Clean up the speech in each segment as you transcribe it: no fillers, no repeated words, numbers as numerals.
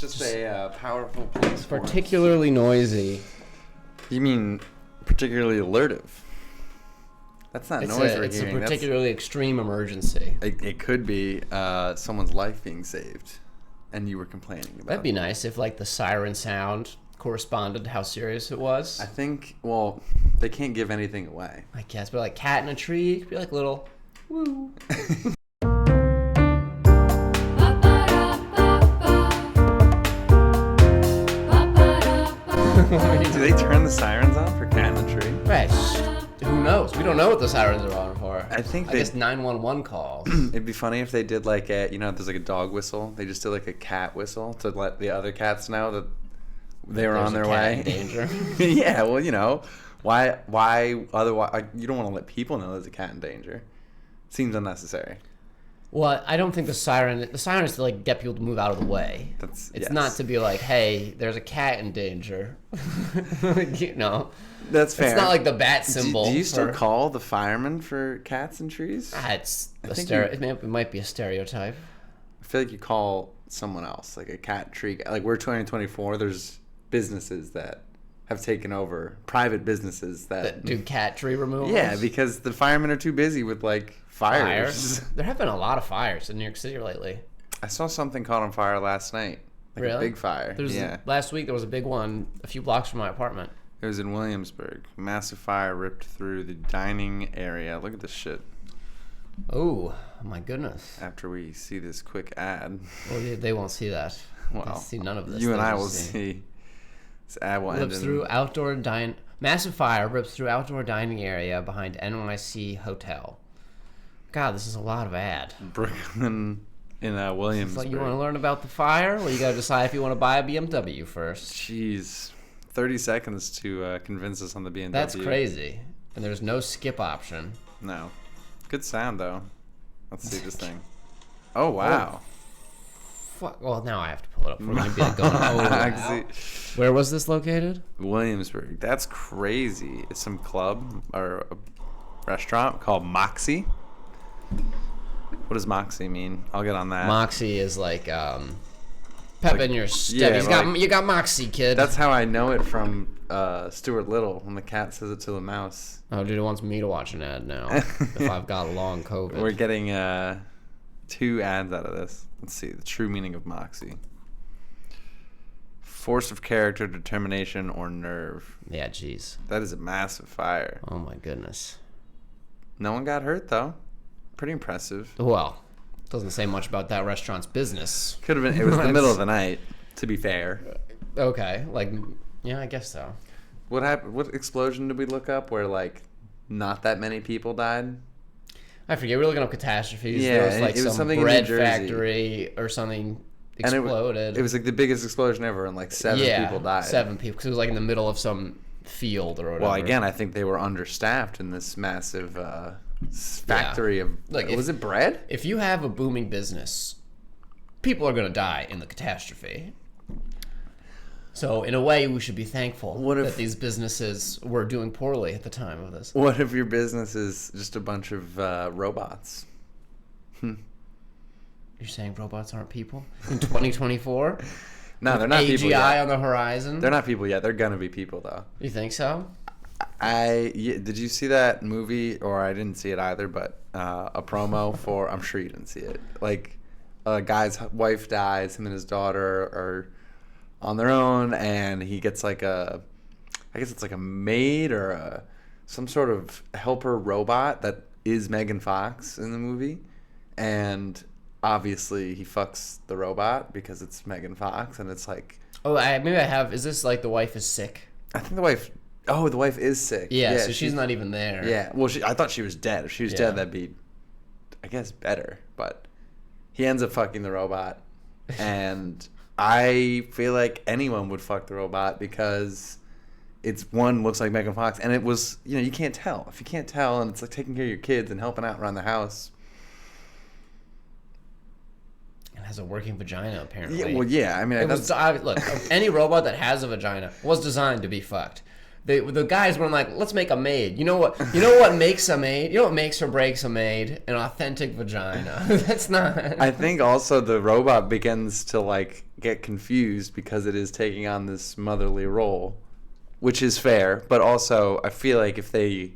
just a powerful police force. Particularly noisy. You mean particularly alertive? That's not noise we're It's a hearing. particularly extreme emergency. It could be someone's life being saved, and you were complaining about. That'd be nice if like the siren sound corresponded to how serious it was. I think. Well, they can't give anything away. I guess, but like cat in a tree, could be like little woo. Do they turn the sirens on for Cat in the Tree? Right. Who knows? We don't know what the sirens are on for. I guess 911 calls. It'd be funny if they did like there's like a dog whistle. They just did like a cat whistle to let the other cats know that they were on their way. In danger. Yeah, well, why otherwise you don't want to let people know there's a cat in danger. Seems unnecessary. Well, I don't think the siren is to like get people to move out of the way. It's not to be like, hey, there's a cat in danger. That's fair. It's not like the bat symbol. Do you still call the firemen for cats in trees? It might be a stereotype. I feel like you call someone else, like a cat tree. Like we're 2024. There's businesses that have taken over, private businesses that do cat tree removals. Yeah, because the firemen are too busy with like fires. There have been a lot of fires in New York City lately. I saw something caught on fire last night. Like really? A big fire. Last week there was a big one a few blocks from my apartment. It was in Williamsburg. Massive fire ripped through the dining area. Look at this shit. Oh, my goodness. After we see this quick ad. Well, they won't see that. Well, they'll see none of this. You and I will see. This ad will end in... Massive fire rips through outdoor dining area behind NYC Hotel. God, this is a lot of ad. Brooklyn in Williamsburg. It's like you want to learn about the fire? Well, you got to decide if you want to buy a BMW first. Jeez. 30 seconds to convince us on the BMW. That's crazy. And there's no skip option. No. Good sound, though. Let's see this thing. Oh, wow. Fuck. Well, now I have to pull it up. We're going to be like going, oh, wow. Where was this located? Williamsburg. That's crazy. It's some club or a restaurant called Moxie. What does Moxie mean? I'll get on that. Moxie is like pep in your step. Yeah, you got Moxie, kid. That's how I know it from Stuart Little when the cat says it to the mouse. Oh, dude, it wants me to watch an ad now if I've got long COVID. We're getting 2 ads out of this. Let's see. The true meaning of Moxie. Force of character, determination, or nerve. Yeah, jeez. That is a massive fire. Oh, my goodness. No one got hurt, though. Pretty impressive. Well, doesn't say much about that restaurant's business. Could have been. It was the middle of the night, to be fair. Okay. Yeah, I guess so. What happened? What explosion did we look up where, not that many people died? I forget. We were looking up catastrophes. Yeah, there was, it was some something bread in New Jersey. factory or something exploded. It was the biggest explosion ever, and 7 people died. 7 people, because it was in the middle of some field or whatever. Well, again, I think they were understaffed in this massive factory of... was it bread? If you have a booming business, people are going to die in the catastrophe. So, in a way, we should be thankful that these businesses were doing poorly at the time of this. What if your business is just a bunch of robots? You're saying robots aren't people? In 2024? No, they're not people yet. AGI on the horizon? They're not people yet. They're going to be people, though. You think so? Did you see that movie? Or I didn't see it either, but a promo for... I'm sure you didn't see it. A guy's wife dies, him and his daughter are on their own, and he gets I guess it's a maid or some sort of helper robot that is Megan Fox in the movie, and obviously he fucks the robot because it's Megan Fox, and it's oh, maybe I have. Is this the wife is sick? I think the wife is sick. Yeah, so she's not even there. Yeah, well, I thought she was dead. If she was dead, that'd be, I guess, better. But he ends up fucking the robot, and I feel like anyone would fuck the robot because looks like Megan Fox, and it was, you can't tell. If you can't tell, and it's taking care of your kids and helping out around the house. It has a working vagina, apparently. Yeah, well, yeah. I mean, look, any robot that has a vagina was designed to be fucked. the guys were like, let's make a maid. You know what makes a maid? You know what makes or breaks a maid? An authentic vagina. That's not. I think also the robot begins to like get confused because it is taking on this motherly role, which is fair. But also, I feel like if they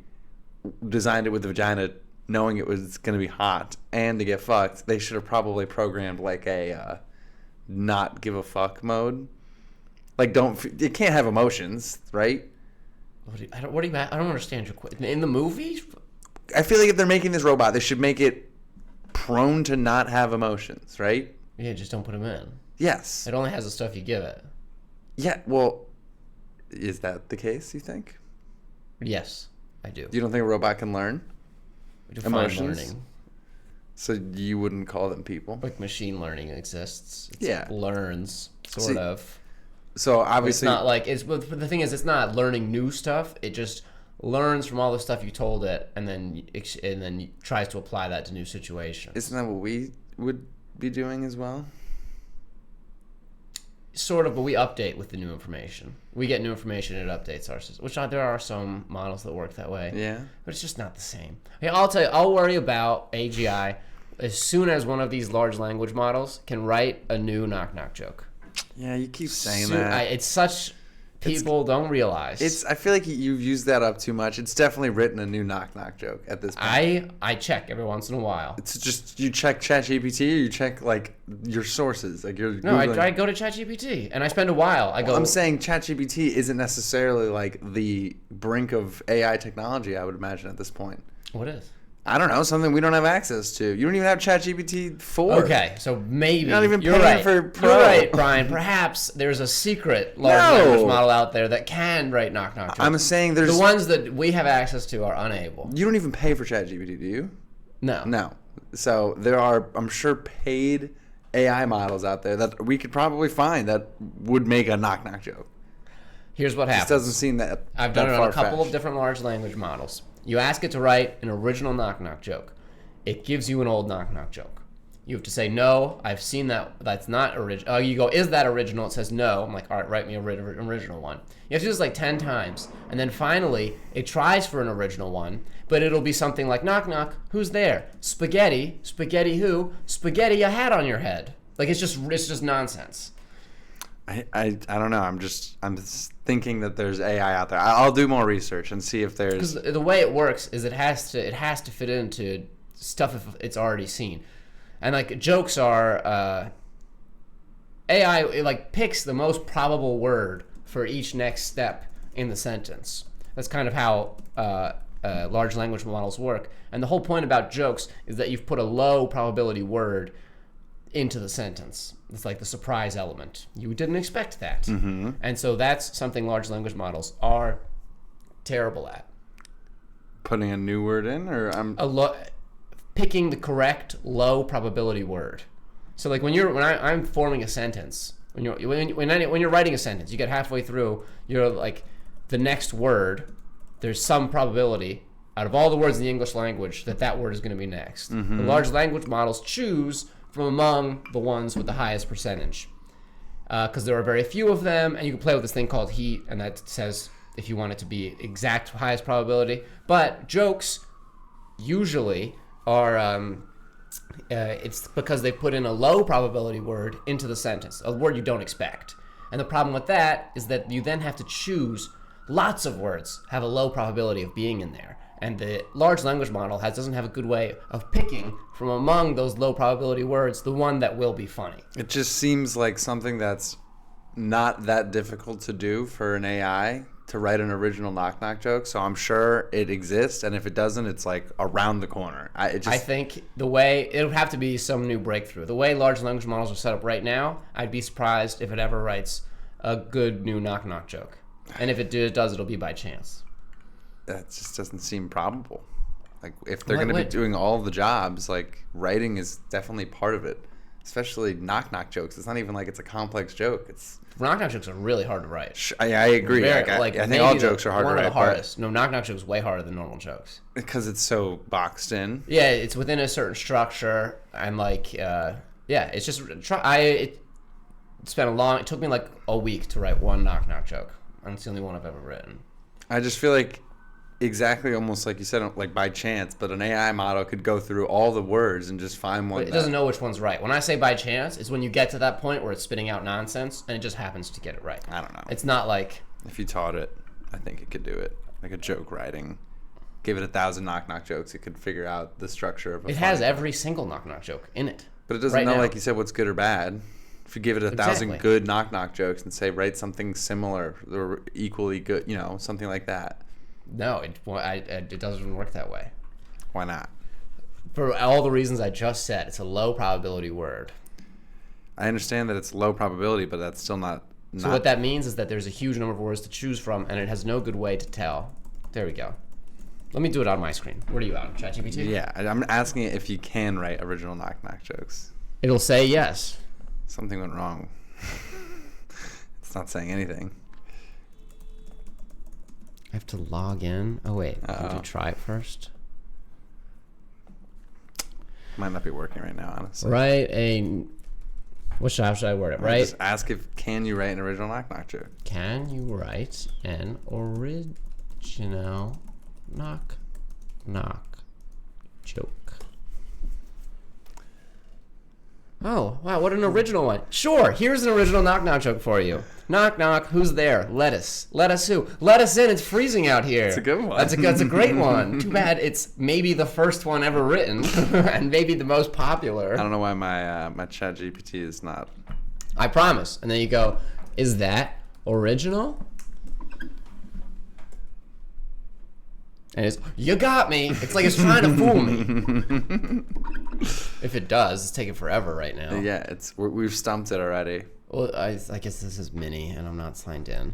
designed it with the vagina knowing it was going to be hot and to get fucked, they should have probably programmed like a not give a fuck mode. Like, it can't have emotions, right? I don't understand your question. In the movie? I feel like if they're making this robot, they should make it prone to not have emotions, right? Yeah, just don't put them in. Yes. It only has the stuff you give it. Yeah, well, is that the case, you think? Yes, I do. You don't think a robot can learn emotions? Learning. So you wouldn't call them people? Like machine learning exists. Yeah. Learns, sort of. So obviously... It's not like... But the thing is, it's not learning new stuff. It just learns from all the stuff you told it and then tries to apply that to new situations. Isn't that what we would be doing as well? Sort of, but we update with the new information. We get new information and it updates our system. There are some models that work that way. Yeah. But it's just not the same. Okay, I'll tell you, I'll worry about AGI as soon as one of these large language models can write a new knock-knock joke. Yeah, you keep saying that. It's such... People don't realize. I feel like you've used that up too much. It's definitely written a new knock-knock joke at this point. I check every once in a while. It's just, you check ChatGPT or you check, like, your sources? Like, you're No, I go to ChatGPT, and I spend a while. I'm saying ChatGPT isn't necessarily, like, the brink of AI technology, I would imagine, at this point. What is? I don't know, something we don't have access to. You don't even have ChatGPT 4. Okay, so maybe you're not even paying right. for Pro. You're right, Brian. Perhaps there's a secret large language model out there that can write knock-knock jokes. I'm saying there's... The ones that we have access to are unable. You don't even pay for ChatGPT, do you? No. No. So there are, I'm sure, paid AI models out there that we could probably find that would make a knock-knock joke. Here's what happens. It doesn't seem that I've done it on a couple of different large language models. You ask it to write an original knock-knock joke. It gives you an old knock-knock joke. You have to say, no, I've seen that. That's not original. Oh, you go, is that original? It says no. I'm like, all right, write me an original one. You have to do this like 10 times. And then finally, it tries for an original one, but it'll be something like, knock, knock, who's there? Spaghetti. Spaghetti who? Spaghetti a hat on your head. Like, it's just nonsense. I don't know. I'm just thinking that there's AI out there. I'll do more research and see if there's... Because the way it works is it has to fit into stuff if it's already seen. And like jokes are AI, it like picks the most probable word for each next step in the sentence. That's kind of how large language models work. And the whole point about jokes is that you've put a low probability word into the sentence. It's like the surprise element. You didn't expect that. Mm-hmm. And so that's something large language models are terrible at. Putting a new word in, or picking the correct low probability word. So like when I'm forming a sentence, when you're writing a sentence, you get halfway through, you're like, the next word, there's some probability out of all the words in the English language that word is going to be next. Mm-hmm. The large language models choose from among the ones with the highest percentage, because there are very few of them, and you can play with this thing called heat, and that says if you want it to be exact highest probability. But jokes usually are it's because they put in a low probability word into the sentence, a word you don't expect. And the problem with that is that you then have to choose lots of words have a low probability of being in there. And the large language model doesn't have a good way of picking from among those low probability words the one that will be funny. It just seems like something that's not that difficult to do for an AI to write an original knock-knock joke. So I'm sure it exists, and if it doesn't, it's like around the corner. I think the way it would have to be some new breakthrough. The way large language models are set up right now, I'd be surprised if it ever writes a good new knock-knock joke. And if it does, it'll be by chance. That just doesn't seem probable. Like, if they're going to be doing all the jobs, like, writing is definitely part of it. Especially knock-knock jokes. It's not even like it's a complex joke. Knock-knock jokes are really hard to write. I agree. I think all jokes are hard to write. One of the hardest. No, knock-knock jokes is way harder than normal jokes. Because it's so boxed in. Yeah, it's within a certain structure, and like, it's just... It took me like a week to write one knock-knock joke. And it's the only one I've ever written. I just feel like exactly almost like you said, like by chance, but an AI model could go through all the words and just find one. But it doesn't know which one's right. When I say by chance, it's when you get to that point where it's spitting out nonsense and it just happens to get it right. I don't know. It's not like... If you taught it, I think it could do it. Like a joke writing. Give it 1,000 knock-knock jokes, it could figure out the structure of a It has every single knock-knock joke in it. But it doesn't know, like you said, what's good or bad. If you give it 1,000 good knock-knock jokes and say, write something similar or equally good, you know, something like that. No, it doesn't work that way. Why not? For all the reasons I just said, it's a low probability word. I understand that it's low probability, but that's still not... So what that means is that there's a huge number of words to choose from, and it has no good way to tell. There we go. Let me do it on my screen. What are you on, ChatGPT? Yeah, I'm asking it if you can write original knock-knock jokes. It'll say yes. Something went wrong. It's not saying anything. I have to log in. Oh, wait. Did you try it first? Might not be working right now, honestly. How should I word it? Right? Just ask if, can you write an original knock-knock joke? Can you write an original knock-knock joke? Oh, wow, what an original one. Sure, here's an original knock-knock joke for you. Knock, knock, who's there? Lettuce. Lettuce who? Let us in, it's freezing out here. That's a good one. That's a great one. Too bad it's maybe the first one ever written and maybe the most popular. I don't know why my ChatGPT is not. I promise. And then you go, is that original? And it's, you got me. It's like it's trying to fool me. If it does, it's taking forever right now. Yeah, we've stumped it already. Well, I guess this is mini, and I'm not signed in.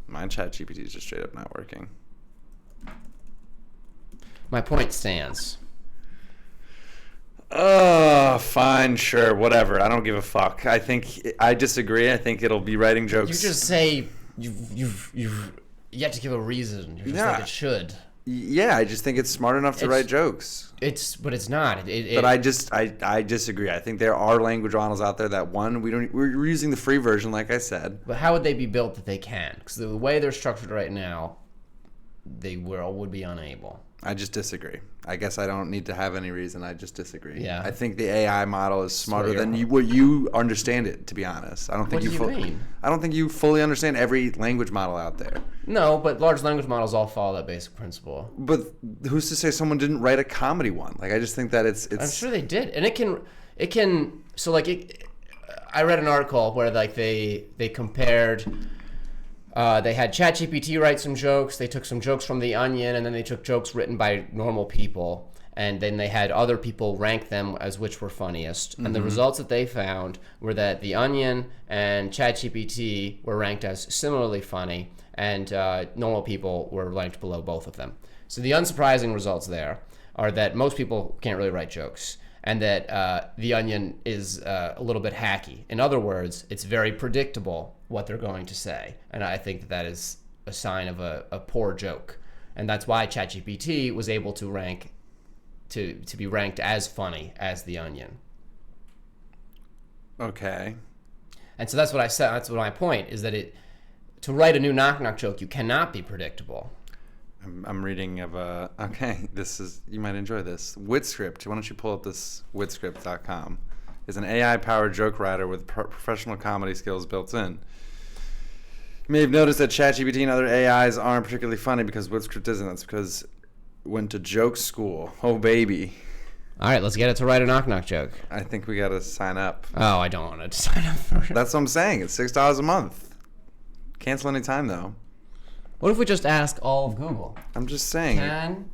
My ChatGPT is just straight up not working. My point stands. Fine, sure, whatever. I don't give a fuck. I disagree. I think it'll be writing jokes. You just say you've yet to give a reason. You're just like it should. Yeah, I just think it's smart enough to write jokes. But it's not. But I disagree. I think there are language models out there that we're using the free version, like I said. But how would they be built that they can? Because the way they're structured right now, they would be unable. I just disagree. I guess I don't need to have any reason. I just disagree. Yeah. I think the AI model is smarter than what you understand it, to be honest. I don't think what do you mean? I don't think you fully understand every language model out there. No, but large language models all follow that basic principle. But who's to say someone didn't write a comedy one? Like, I just think that it's I'm sure they did. And it can so like I read an article where like they compared they had ChatGPT write some jokes. They took some jokes from The Onion, and then they took jokes written by normal people, and then they had other people rank them as which were funniest. Mm-hmm. And the results that they found were that The Onion and ChatGPT were ranked as similarly funny, and normal people were ranked below both of them. So the unsurprising results there are that most people can't really write jokes, and that The Onion is a little bit hacky. In other words, it's very predictable what they're going to say. And I think that is a sign of a poor joke. And that's why ChatGPT was able to rank to be ranked as funny as The Onion. Okay. And so that's what I said. That's what my point is, that to write a new knock-knock joke, you cannot be predictable. I'm reading of you might enjoy this. WitScript. Why don't you pull up this witscript.com. Is an AI-powered joke writer with professional comedy skills built in. You may have noticed that ChatGPT and other AIs aren't particularly funny because WitScript isn't. That's because it went to joke school. Oh, baby. All right, let's get it to write a knock-knock joke. I think we got to sign up. Oh, I don't want to sign up for it. That's what I'm saying. It's $6 a month. Cancel any time, though. What if we just ask all of Google? I'm just saying. Can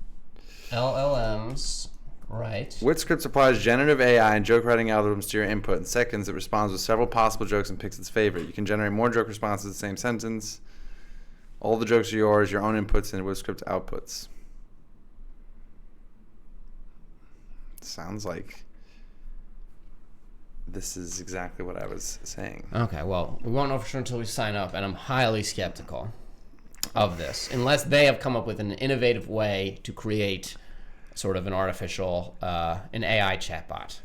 LLMs write? WitScript applies generative AI and joke writing algorithms to your input. In seconds, it responds with several possible jokes and picks its favorite. You can generate more joke responses in the same sentence. All the jokes are yours, your own inputs, and WitScript outputs. Sounds like this is exactly what I was saying. Okay, well, we won't know for sure until we sign up, and I'm highly skeptical of this, unless they have come up with an innovative way to create sort of an artificial, an AI chatbot.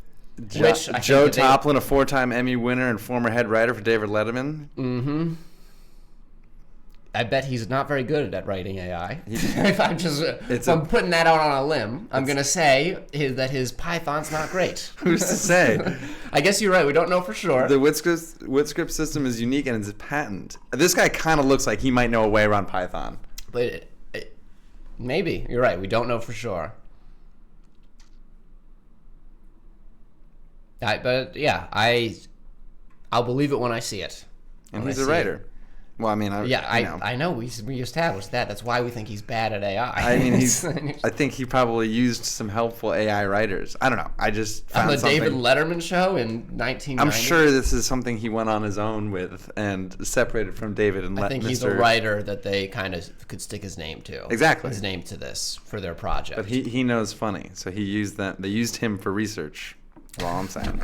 Joe Toplin, a 4-time Emmy winner and former head writer for David Letterman. Mm-hmm. I bet he's not very good at writing AI. If I'm putting that out on a limb, I'm going to say that his Python's not great. Who's to say? I guess you're right. We don't know for sure. The WitScript system is unique and it's a patent. This guy kind of looks like he might know a way around Python. But maybe. You're right. We don't know for sure. I'll believe it when I see it. And he's a writer. Well, I mean, I know. We established that. That's why we think he's bad at AI. I mean, I think he probably used some helpful AI writers. I don't know. I just found on the David Letterman show in 1990. I'm sure this is something he went on his own with and separated from David and I think he's a writer that they kind of could stick his name to. Exactly. His name to this for their project. But he knows funny, so he used that. They used him for research. That's all I'm saying.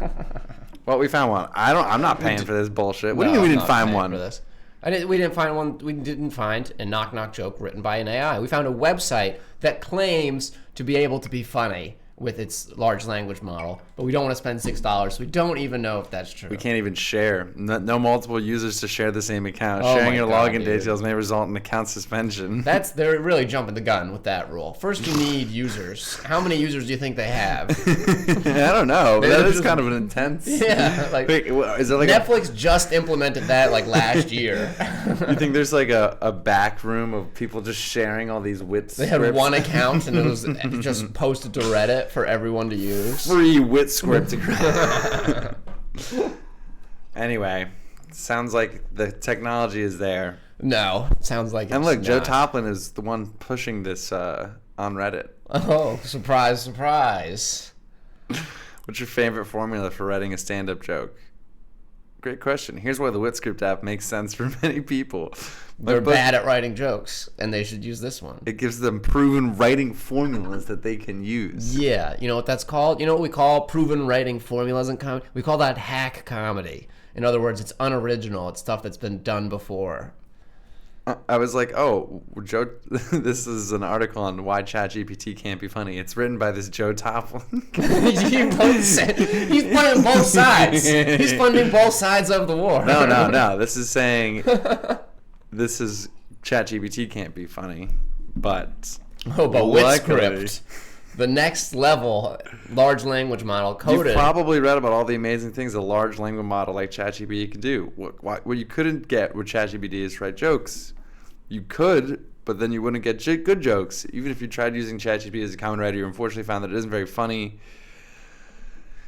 Well, we found one. I'm not paying for this bullshit. What do you mean we didn't find one? For this. We didn't find one. We didn't find a knock-knock joke written by an AI. We found a website that claims to be able to be funny with its large language model, but we don't want to spend $6. So we don't even know if that's true. We can't even share. No multiple users to share the same account. Sharing your login details may result in account suspension. They're really jumping the gun with that rule. First, you need users. How many users do you think they have? I don't know. That is kind of an intense. Yeah, like wait, is it like Netflix just implemented that like last year. You think there's like a back room of people just sharing all these wits? They had one account and it was just posted to Reddit for everyone to use. Free wit script. Anyway, sounds like the technology is there. No, sounds like it's And look, not. Joe Toplin is the one pushing this on Reddit. Oh, surprise, surprise. What's your favorite formula for writing a stand-up joke? Great question. Here's why the WitScript app makes sense for many people. They're bad at writing jokes, and they should use this one. It gives them proven writing formulas that they can use. Yeah, you know what that's called? You know what we call proven writing formulas in comedy? We call that hack comedy. In other words, it's unoriginal. It's stuff that's been done before. I was like, oh, Joe, this is an article on why ChatGPT can't be funny. It's written by this Joe Toplin. He's playing both sides. He's funding both sides of the war. No. This is saying, this is ChatGPT can't be funny, but... Oh, but WitScript. The next level large language model coded. You've probably read about all the amazing things a large language model like ChatGPT can do. What you couldn't get with ChatGPT is to write jokes. You could, but then you wouldn't get good jokes. Even if you tried using ChatGPT as a common writer, you unfortunately found that it isn't very funny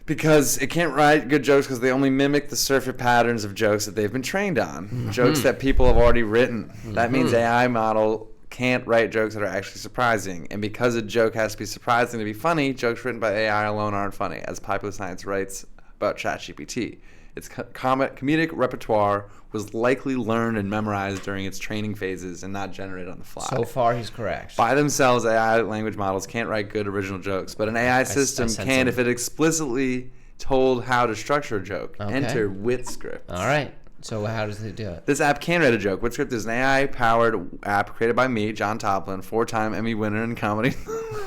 because it can't write good jokes because they only mimic the surfeit patterns of jokes that they've been trained on. Mm-hmm. Jokes that people have already written. Mm-hmm. That means AI model can't write jokes that are actually surprising. And because a joke has to be surprising to be funny, jokes written by AI alone aren't funny, as Popular Science writes about ChatGPT. Its comedic repertoire was likely learned and memorized during its training phases and not generated on the fly. So far, he's correct. By themselves, AI language models can't write good original jokes, but an AI system can if it explicitly told how to structure a joke. Okay. Enter WitScript. All right. So how does it do it? This app can write a joke. WitScript is an AI-powered app created by me, John Toplin, 4-time Emmy winner in comedy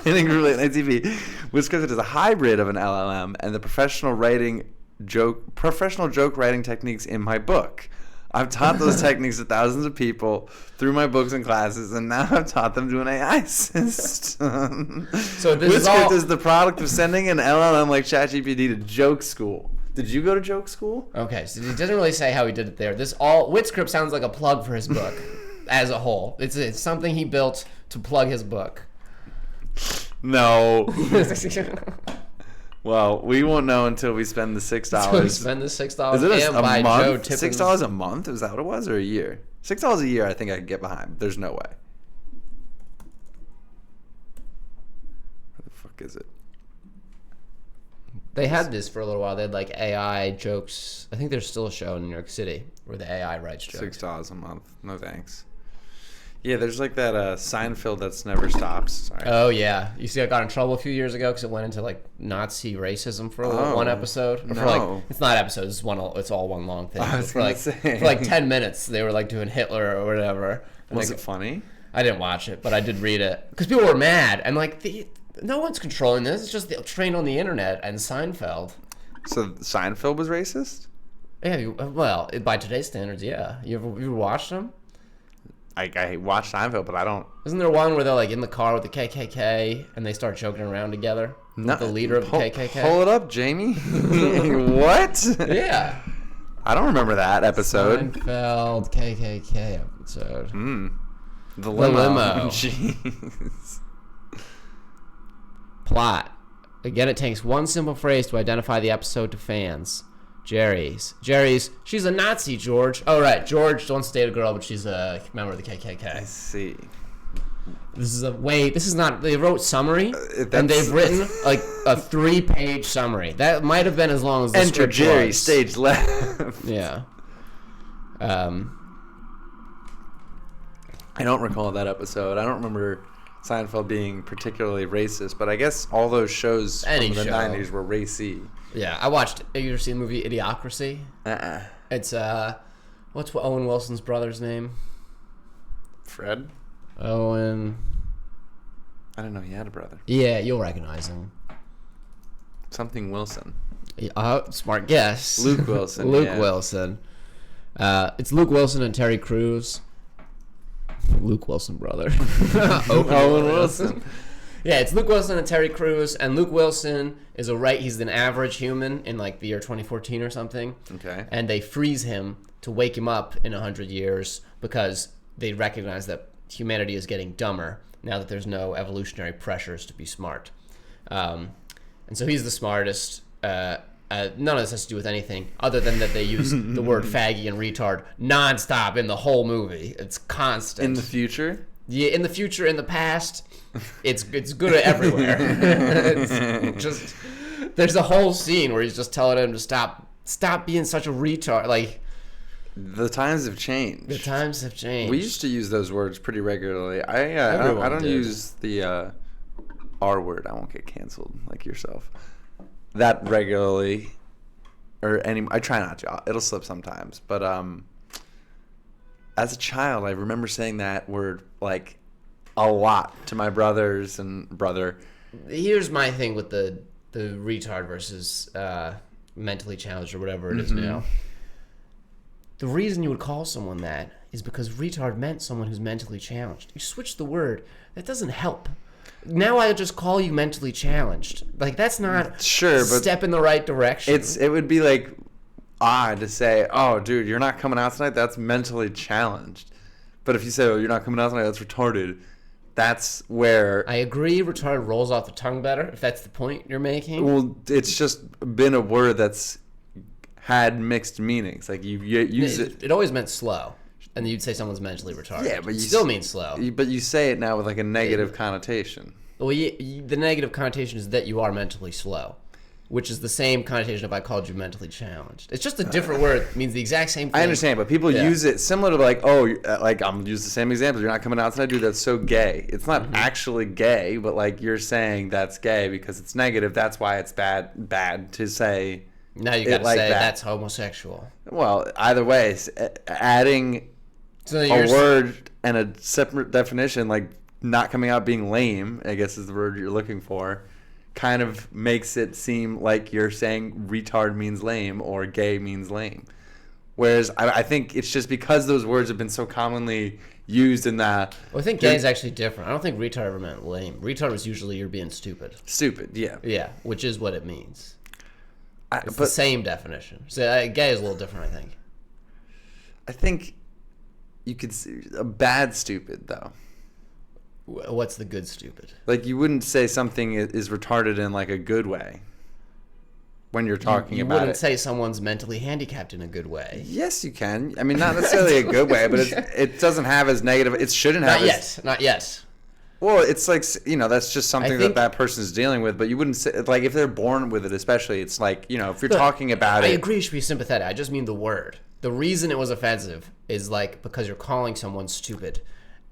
and group late night TV. WitScript is a hybrid of an LLM and the professional joke writing techniques in my book. I've taught those techniques to thousands of people through my books and classes, and now I've taught them to an AI system. So this WitScript is the product of sending an LLM like ChatGPT to joke school. Did you go to joke school? Okay, so he doesn't really say how he did it there. WitScript sounds like a plug for his book as a whole. It's something he built to plug his book. No. Well, we won't know until we spend the $6. Until we spend the $6 Is it and buy Joe month? $6 a month? Is that what it was, or a year? $6 a year, I think I could get behind. There's no way. Where the fuck is it? They had this for a little while. They had like AI jokes. I think there's still a show in New York City where the AI writes jokes. $6 a month. No thanks. Yeah, there's like that Seinfeld that's never stops. Sorry. Oh yeah, you see, I got in trouble a few years ago because it went into like Nazi racism for one episode. No. For like, it's not episodes. It's all one long thing. For like 10 minutes, they were like doing Hitler or whatever. Was it funny? I didn't watch it, but I did read it because people were mad and like no one's controlling this. It's just trained on the internet and Seinfeld. So Seinfeld was racist? Yeah, well, by today's standards, yeah. You ever watched them? I watched Seinfeld, but I don't. Isn't there one where they're like in the car with the KKK and they start joking around together? No, The leader of the KKK. Pull it up, Jamie. What? Yeah. I don't remember that episode. Seinfeld KKK episode. The limo. limo. Jeez. Plot. Again, it takes one simple phrase to identify the episode to fans. Jerry's, she's a Nazi, George. Oh, right. George wants to date a girl, but she's a member of the I KKK. see. This is not, they wrote summary, and that's- they've written like a 3-page summary. That might have been as long as the Enter script Jerry, was. stage left. Yeah. I don't recall that episode. I don't remember Seinfeld being particularly racist, but I guess all those shows Any from the show. 90s were racy. Yeah, I watched, have you ever seen the movie Idiocracy? It's, what's Owen Wilson's brother's name? Fred? Owen. I didn't know he had a brother. Yeah, you'll recognize him. Something Wilson. Smart guess. Luke Wilson. Luke yeah. Wilson. It's Luke Wilson and Terry Crews. Luke Wilson, brother. Owen Wilson. Yeah, it's Luke Wilson and Terry Crews, and Luke Wilson is he's an average human in like the year 2014 or something. Okay. And they freeze him to wake him up in 100 years because they recognize that humanity is getting dumber now that there's no evolutionary pressures to be smart. And so he's the smartest. None of this has to do with anything other than that they use the word faggy and retard nonstop in the whole movie. It's constant. In the future? Yeah, in the future, in the past, it's good everywhere. It's just there's a whole scene where he's just telling him to stop being such a retard. Like, The times have changed. the times have changed. We used to use those words pretty regularly. I Everyone don't did. use the R word. I won't get canceled like yourself. That regularly, or any. I try not to. It'll slip sometimes, but as a child, I remember saying that word like a lot to my brothers and brother. Here's my thing with the retard versus mentally challenged or whatever it is Mm-hmm. now. The reason you would call someone that is because retard meant someone who's mentally challenged. You switch the word. That doesn't help. Now I just call you mentally challenged. Like, that's not Sure, a but step in the right direction. it would be like odd to say, "Oh, dude, you're not coming out tonight." That's mentally challenged. But if you say, "Oh, you're not coming out tonight," that's retarded. That's where. I agree. Retarded rolls off the tongue better, if that's the point you're making. Well, it's just been a word that's had mixed meanings. Like you use it. It always meant slow, and you'd say someone's mentally retarded. Yeah, but it you still means slow. But you say it now with like a negative connotation. Well, the negative connotation is that you are mentally slow, which is the same connotation if I called you mentally challenged. It's just a different word. It means the exact same thing. I understand, but people Yeah. use it similar to like, oh, like I'm gonna use the same example. You're not coming out tonight, dude. That's so gay. It's not Mm-hmm. actually gay, but like you're saying that's gay because it's negative. That's why it's bad to say. Now you it got to like say that. that's homosexual. Well, either way, adding So a word and a separate definition, like not coming out being lame, I guess is the word you're looking for, kind of makes it seem like you're saying retard means lame or gay means lame. Whereas I think it's just because those words have been so commonly used in that. Well, I think gay is actually different. I don't think retard ever meant lame. Retard was usually you're being stupid. Stupid, yeah. Yeah, which is what it means. It's the But same definition. So gay is a little different, I think. I think you could see a bad stupid, though. What's the good stupid? Like you wouldn't say something is retarded in like a good way when you're talking You about wouldn't it. say someone's mentally handicapped in a good way. Yes, you can. I mean, not necessarily a good way, but it doesn't have as negative. It shouldn't have. Not yet. Well, it's like, that's just something think- that person's dealing with. But you wouldn't say, like, if they're born with it, especially. It's like, if you're talking about I it. agree you should be sympathetic. I just mean the word. The reason it was offensive is like because you're calling someone stupid.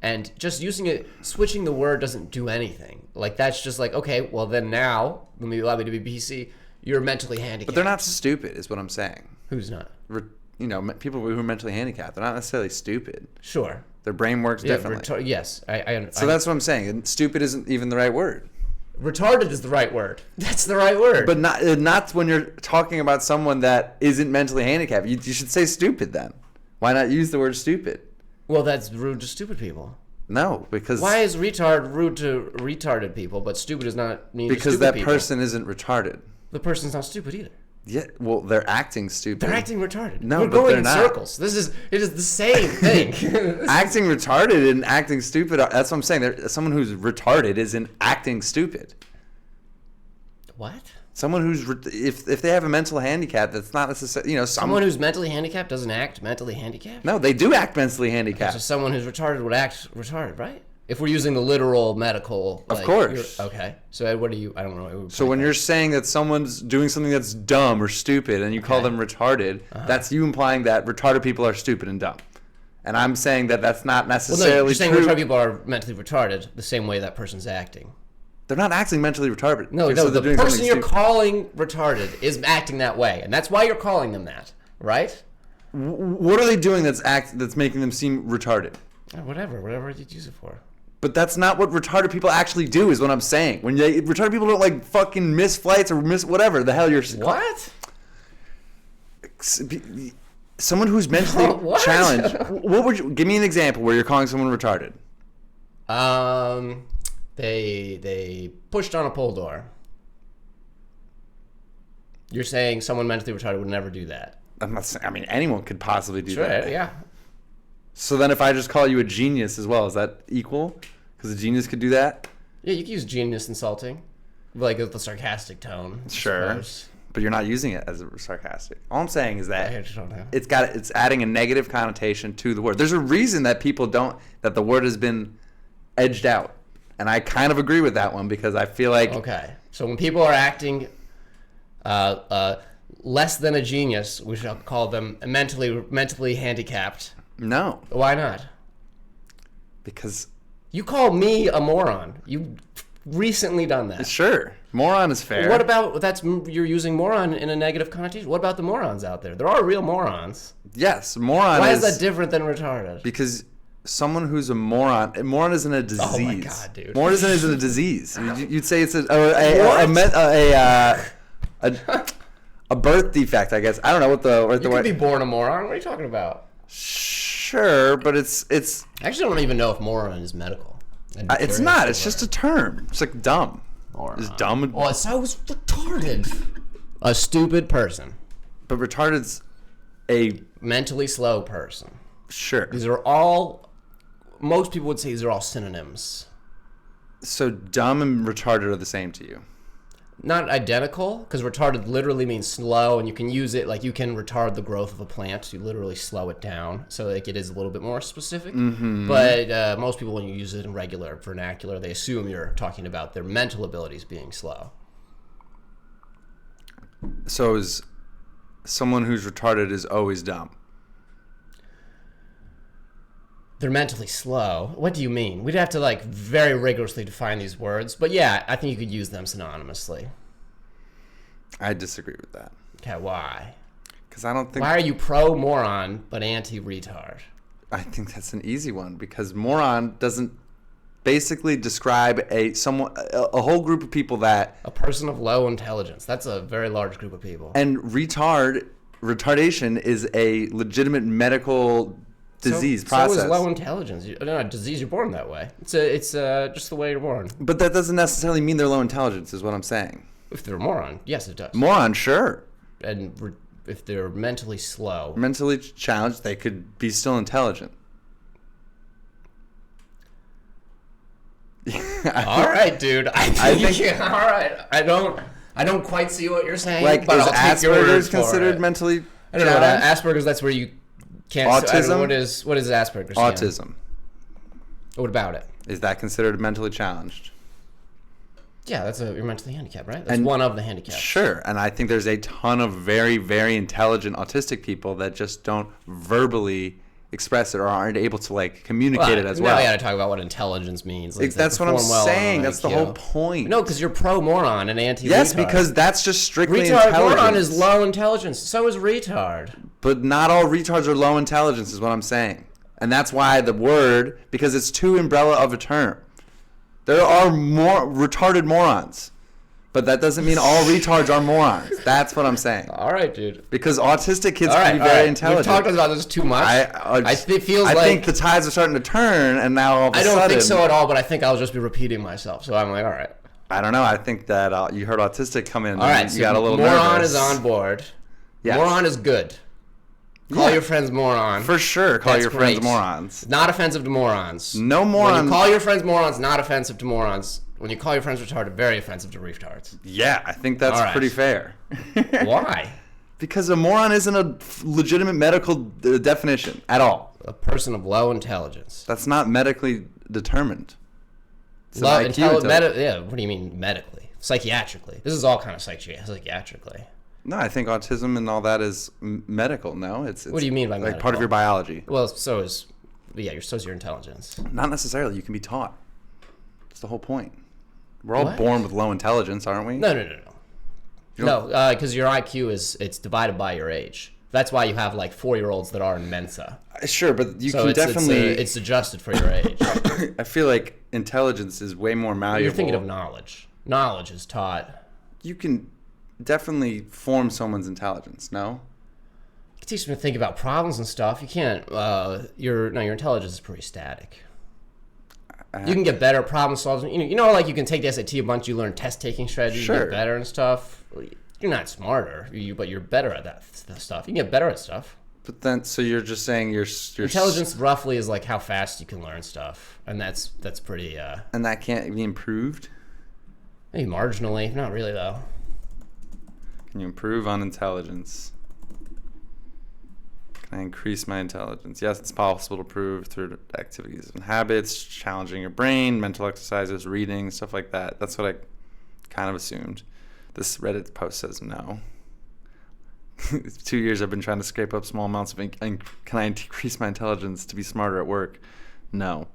And just switching the word doesn't do anything. Like, that's just like, okay, well, then now, let me allow me to be PC, you're mentally handicapped. But they're not stupid, is what I'm saying. Who's not? People who are mentally handicapped, they're not necessarily stupid. Sure. Their brain works Yeah, differently. yes. So that's what I'm saying. And stupid isn't even the right word. Retarded is the right word. That's the right word. But not when you're talking about someone that isn't mentally handicapped. You should say stupid then. Why not use the word stupid? Well, that's rude to stupid people. No, because why is retard rude to retarded people, but stupid is not mean because to stupid that people? person isn't retarded. The person's not stupid either. Yeah, well, they're acting stupid. They're acting retarded. No, We're but going they're in not. circles. It is the same thing. Acting retarded and acting stupid. That's what I'm saying. Someone who's retarded isn't acting stupid. What? Someone who's if they have a mental handicap, that's not necessarily someone who's mentally handicapped doesn't act mentally handicapped. No, they do act mentally handicapped. So someone who's retarded would act retarded, right? If we're using the literal medical, of course. Okay. So what do you? I don't know. So when you're saying that someone's doing something that's dumb or stupid, and you call them retarded, that's you implying that retarded people are stupid and dumb. And I'm saying that that's not necessarily you're saying true. retarded people are mentally retarded the same way that person's acting. They're not acting mentally retarded. No, So the doing person you're stupid. calling retarded is acting that way, and that's why you're calling them that, right? What are they doing that's making them seem retarded? Whatever you'd use it for. But that's not what retarded people actually do, is what I'm saying. When retarded people don't like fucking miss flights or miss whatever the hell you're. What? Someone who's mentally What? challenged. What would you give me an example where you're calling someone retarded? They pushed on a pull door. You're saying someone mentally retarded would never do that. I'm not saying. I mean, anyone could possibly do that. Sure, yeah. So then, if I just call you a genius as well, is that equal? Because a genius could do that. Yeah, you can use genius insulting, like with the sarcastic tone. I Sure. suppose. But you're not using it as a sarcastic. All I'm saying is that I just don't know. it's adding a negative connotation to the word. There's a reason that that the word has been edged out. And I kind of agree with that one because I feel like Okay. So when people are acting less than a genius, we shall call them mentally handicapped. no, Why not? because You call me a moron. You've recently done that. sure, moron is fair. What about you're using moron in a negative connotation? What about the morons out there? There are real morons. Yes, moron. Why is that different than retarded? Because someone who's a moron isn't a disease. Oh my God, dude. Moron isn't a disease. You'd say it's a birth defect, I guess. I don't know what the You could be born a moron. What are you talking about? Sure, but it's Actually, I don't even know if moron is medical. it's not. It's just a term. It's like dumb. Moron. It's dumb. Well, it sounds retarded. A stupid person. But retarded's a Mentally slow person. sure. These are all. Most people would say these are all synonyms. So dumb and retarded are the same to you. Not identical, because retarded literally means slow, and you can use it like you can retard the growth of a plant. You literally slow it down, so like it is a little bit more specific. Mm-hmm. But most people, when you use it in regular vernacular, they assume you're talking about their mental abilities being slow. So is someone who's retarded is always dumb. They're mentally slow. What do you mean? We'd have to like very rigorously define these words, but yeah, I think you could use them synonymously. I disagree with that. Okay, why? Because I don't think. Why are you pro moron but anti retard? I think that's an easy one because moron doesn't basically describe a whole group of people that A person of low intelligence. That's a very large group of people. and retardation is a legitimate medical disease process. So is low intelligence. No, disease. You're born that way. It's just the way you're born. But that doesn't necessarily mean they're low intelligence, is what I'm saying. If they're a moron, yes, it does. Moron, sure. And if they're mentally slow, Mentally challenged, they could be still intelligent. all right, dude. I think all right. I don't quite see what you're saying. Like, but is I'll take your word Asperger's for considered it. mentally I don't know. challenged? Asperger's. That's where you can't. Autism? I don't know, what is Asperger's? Autism. What about it? Is that considered mentally challenged? Yeah, you're mentally handicapped, right? That's one of the handicaps. Sure, and I think there's a ton of very, very intelligent autistic people that just don't verbally express it or aren't able to like communicate it as well. Now you gotta talk about what intelligence means. Like, That's what I'm perform well saying. on That's the IQ. whole point. No, because you're pro moron and anti. Yes, because that's just strictly retard intelligence. moron is low intelligence. So is retard. But not all retards are low intelligence, is what I'm saying. And that's why the word, because it's too umbrella of a term. There are more retarded morons. But that doesn't mean all retards are morons. That's what I'm saying. All right, dude. Because autistic kids can be very intelligent. We've talked about this too much. I think the tides are starting to turn, and now all of a sudden... I don't think so at all, but I think I'll just be repeating myself. So I'm like, all right. I don't know. I think that you heard autistic come in. All right, you got a little moron nervous. is on board. Yes. Moron is good. Call your friends moron. For sure, call your friends great. morons. Not offensive to morons. No morons. When you call your friends morons, not offensive to morons. When you call your friends retarded, very offensive to retards. Yeah, I think that's pretty fair. Why? Because a moron isn't a legitimate medical definition at all. A person of low intelligence. That's not medically determined. Low intelligence. Yeah, what do you mean medically? Psychiatrically. This is all kind of psychiatrically. No, I think autism and all that is medical. No, it's what do you mean by like medical? part of your biology? Well, so is your intelligence. Not necessarily. You can be taught. That's the whole point. We're all born with low intelligence, aren't we? No. No, because your IQ it's divided by your age. That's why you have like 4-year-olds that are in Mensa. Sure, but you can definitely... It's adjusted for your age. I feel like intelligence is way more malleable. You're thinking of knowledge. Knowledge is taught. You can definitely form someone's intelligence, no? You can teach them to think about problems and stuff. You can't... your intelligence is pretty static. You can get better at problem solving. You know, like you can take the SAT a bunch, you learn test taking strategies, you get better and stuff. You're not smarter, but you're better at that stuff. You can get better at stuff. But then, so you're just saying your intelligence roughly is like how fast you can learn stuff, and that's pretty. And that can't be improved. Maybe marginally, not really though. Can you improve on intelligence? Can I increase my intelligence? Yes, it's possible to improve through activities and habits, challenging your brain, mental exercises, reading, stuff like that. That's what I kind of assumed. This Reddit post says no. 2 years I've been trying to scrape up small amounts of can I increase my intelligence to be smarter at work? No.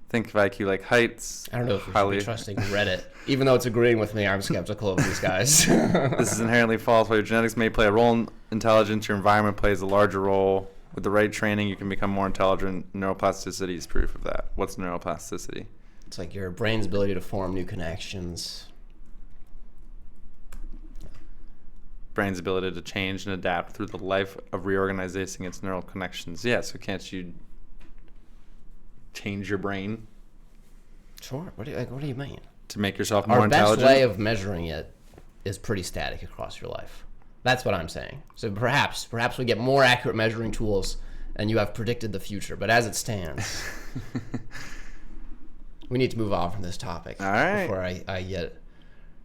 Think of IQ like heights. I don't know if we should be trusting Reddit. Even though it's agreeing with me, I'm skeptical of these guys. This is inherently false. While your genetics may play a role in intelligence, your environment plays a larger role. With the right training, you can become more intelligent. Neuroplasticity is proof of that. What's neuroplasticity? It's like your brain's ability to form new connections. Brain's ability to change and adapt through the life of reorganizing its neural connections. Yeah, so can't you change your brain? Sure. What do you mean? To make yourself more intelligent? Our best way of measuring it is pretty static across your life. That's what I'm saying. So perhaps we get more accurate measuring tools and you have predicted the future. But as it stands, we need to move on from this topic. All right. Before I get...